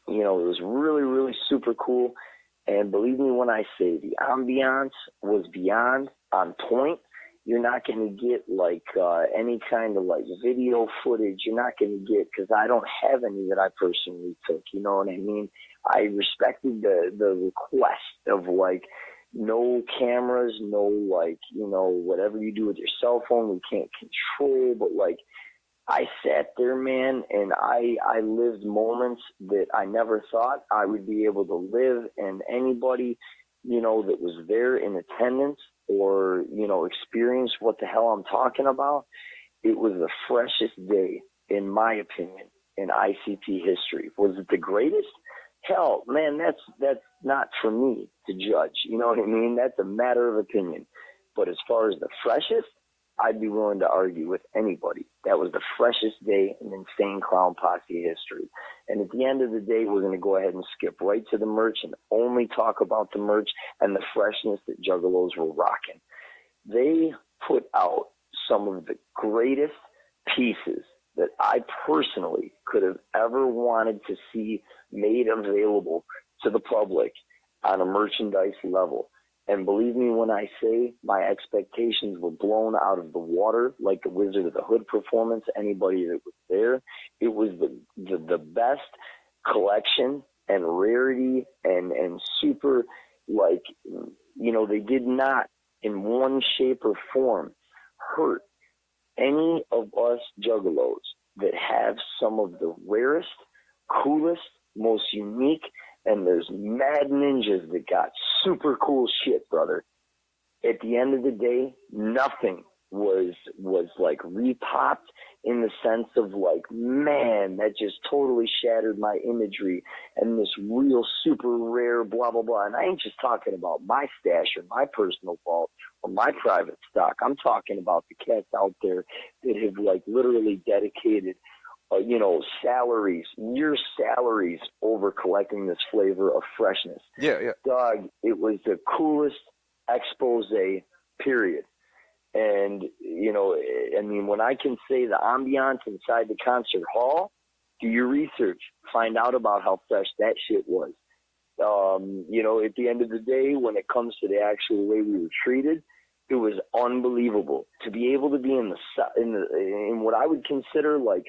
You know, it was really, really super cool. And believe me when I say the ambiance was beyond on point. You're not going to get like any kind of like video footage. You're not going to get, because I don't have any that I personally took. You know what I mean? I respected the request of like no cameras, no like, you know, whatever you do with your cell phone, we can't control, but like, I sat there, man, and I lived moments that I never thought I would be able to live, and anybody, you know, that was there in attendance or, you know, experienced what the hell I'm talking about, it was the freshest day, in my opinion, in ICP history. Was it the greatest? Hell, man, that's not for me to judge. You know what I mean? That's a matter of opinion. But as far as the freshest, I'd be willing to argue with anybody. That was the freshest day in Insane Clown Posse history. And at the end of the day, we're going to go ahead and skip right to the merch and only talk about the merch and the freshness that Juggalos were rocking. They put out some of the greatest pieces that I personally could have ever wanted to see made available to the public on a merchandise level. And believe me when I say my expectations were blown out of the water, like the Wizard of the Hood performance, anybody that was there. It was the best collection and rarity and super, like, you know, they did not in one shape or form hurt any of us Juggalos that have some of the rarest, coolest, most unique, and there's mad ninjas that got super cool shit, brother. At the end of the day, nothing was like repopped in the sense of like, man, that just totally shattered my imagery and this real super rare blah, blah, blah. And I ain't just talking about my stash or my personal vault or my private stock. I'm talking about the cats out there that have like literally dedicated you know, your salaries over collecting this flavor of freshness. Yeah, yeah. Dog, it was the coolest expose, period. And, you know, I mean, when I can say the ambiance inside the concert hall, do your research, find out about how fresh that shit was. You know, at the end of the day, when it comes to the actual way we were treated, it was unbelievable to be able to be in what I would consider like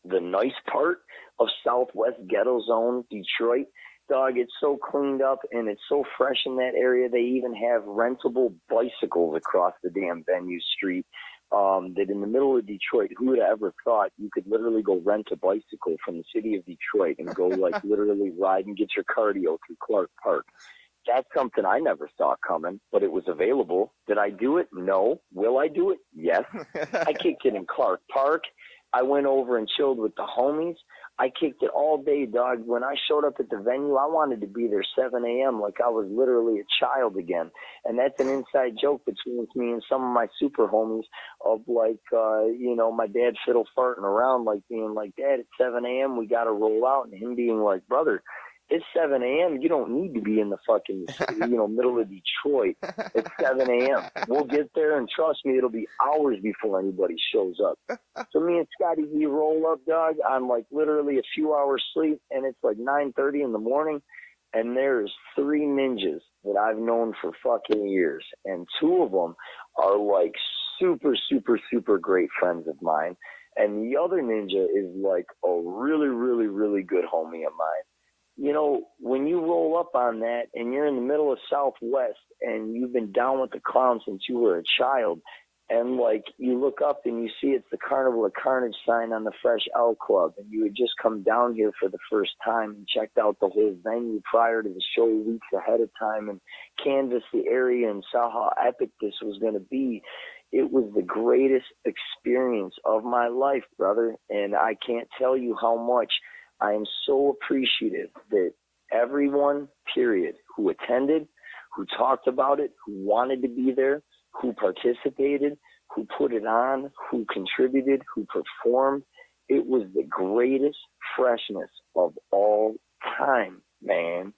the nice part of Southwest Ghetto Zone, Detroit. Dog, it's so cleaned up and it's so fresh in that area. They even have rentable bicycles across the damn venue street. That in the middle of Detroit, who would have ever thought you could literally go rent a bicycle from the city of Detroit and go like literally ride and get your cardio through Clark Park? That's something I never saw coming, but it was available. Did I do it? No. Will I do it? Yes. I kicked it in Clark Park. I went over and chilled with the homies. I kicked it all day, dog. When I showed up at the venue, I wanted to be there 7 a.m. like I was literally a child again. And that's an inside joke between me and some of my super homies of like, you know, my dad fiddle farting around, like being like, Dad, it's 7 a.m. We got to roll out. And him being like, brother, it's 7 a.m. You don't need to be in the fucking, you know, middle of Detroit. It's 7 a.m. We'll get there, and trust me, it'll be hours before anybody shows up. So me and Scotty V roll up, dog. I'm like literally a few hours sleep, and it's like 9:30 in the morning, and there's 3 ninjas that I've known for fucking years, and 2 of them are like super, super, super great friends of mine. And the other ninja is like a really, really, really good homie of mine. You know, when you roll up on that and you're in the middle of Southwest and you've been down with the clown since you were a child, and like you look up and you see it's the Carnival of Carnage sign on the Fresh L Club, and you had just come down here for the first time and checked out the whole venue prior to the show weeks ahead of time and canvassed the area and saw how epic this was going to be. It was the greatest experience of my life, brother, and I can't tell you how much I am so appreciative that everyone, period, who attended, who talked about it, who wanted to be there, who participated, who put it on, who contributed, who performed. It was the greatest freshness of all time, man.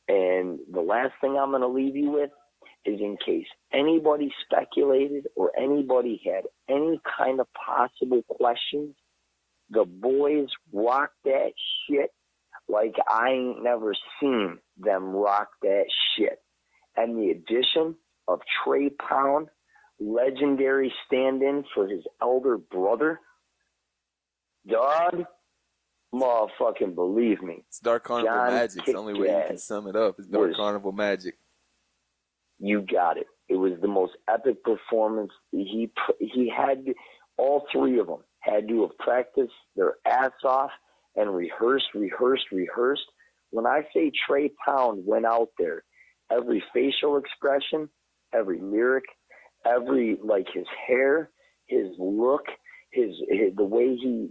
And the last thing I'm going to leave you with is, in case anybody speculated or anybody had any kind of possible questions, the boys rock that shit like I ain't never seen them rock that shit. And the addition of Trey Pound, legendary stand-in for his elder brother, dog, motherfucking believe me. It's Dark Carnival John magic. It's the only way you can sum it up. It's Dark Carnival magic. You got it. It was the most epic performance. He had, all three of them had to have practiced their ass off and rehearsed. When I say Trey Pound went out there, every facial expression, every lyric, every, like, his hair, his look, his the way he,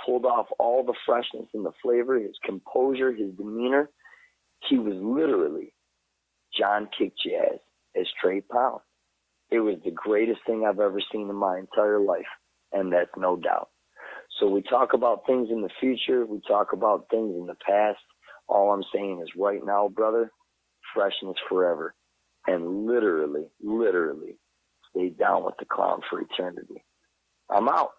pulled off all the freshness and the flavor, his composure, his demeanor. He was literally John Kick Jazz as Trey Pound. It was the greatest thing I've ever seen in my entire life, and that's no doubt. So we talk about things in the future. We talk about things in the past. All I'm saying is right now, brother, freshness forever. And literally, stay down with the clown for eternity. I'm out.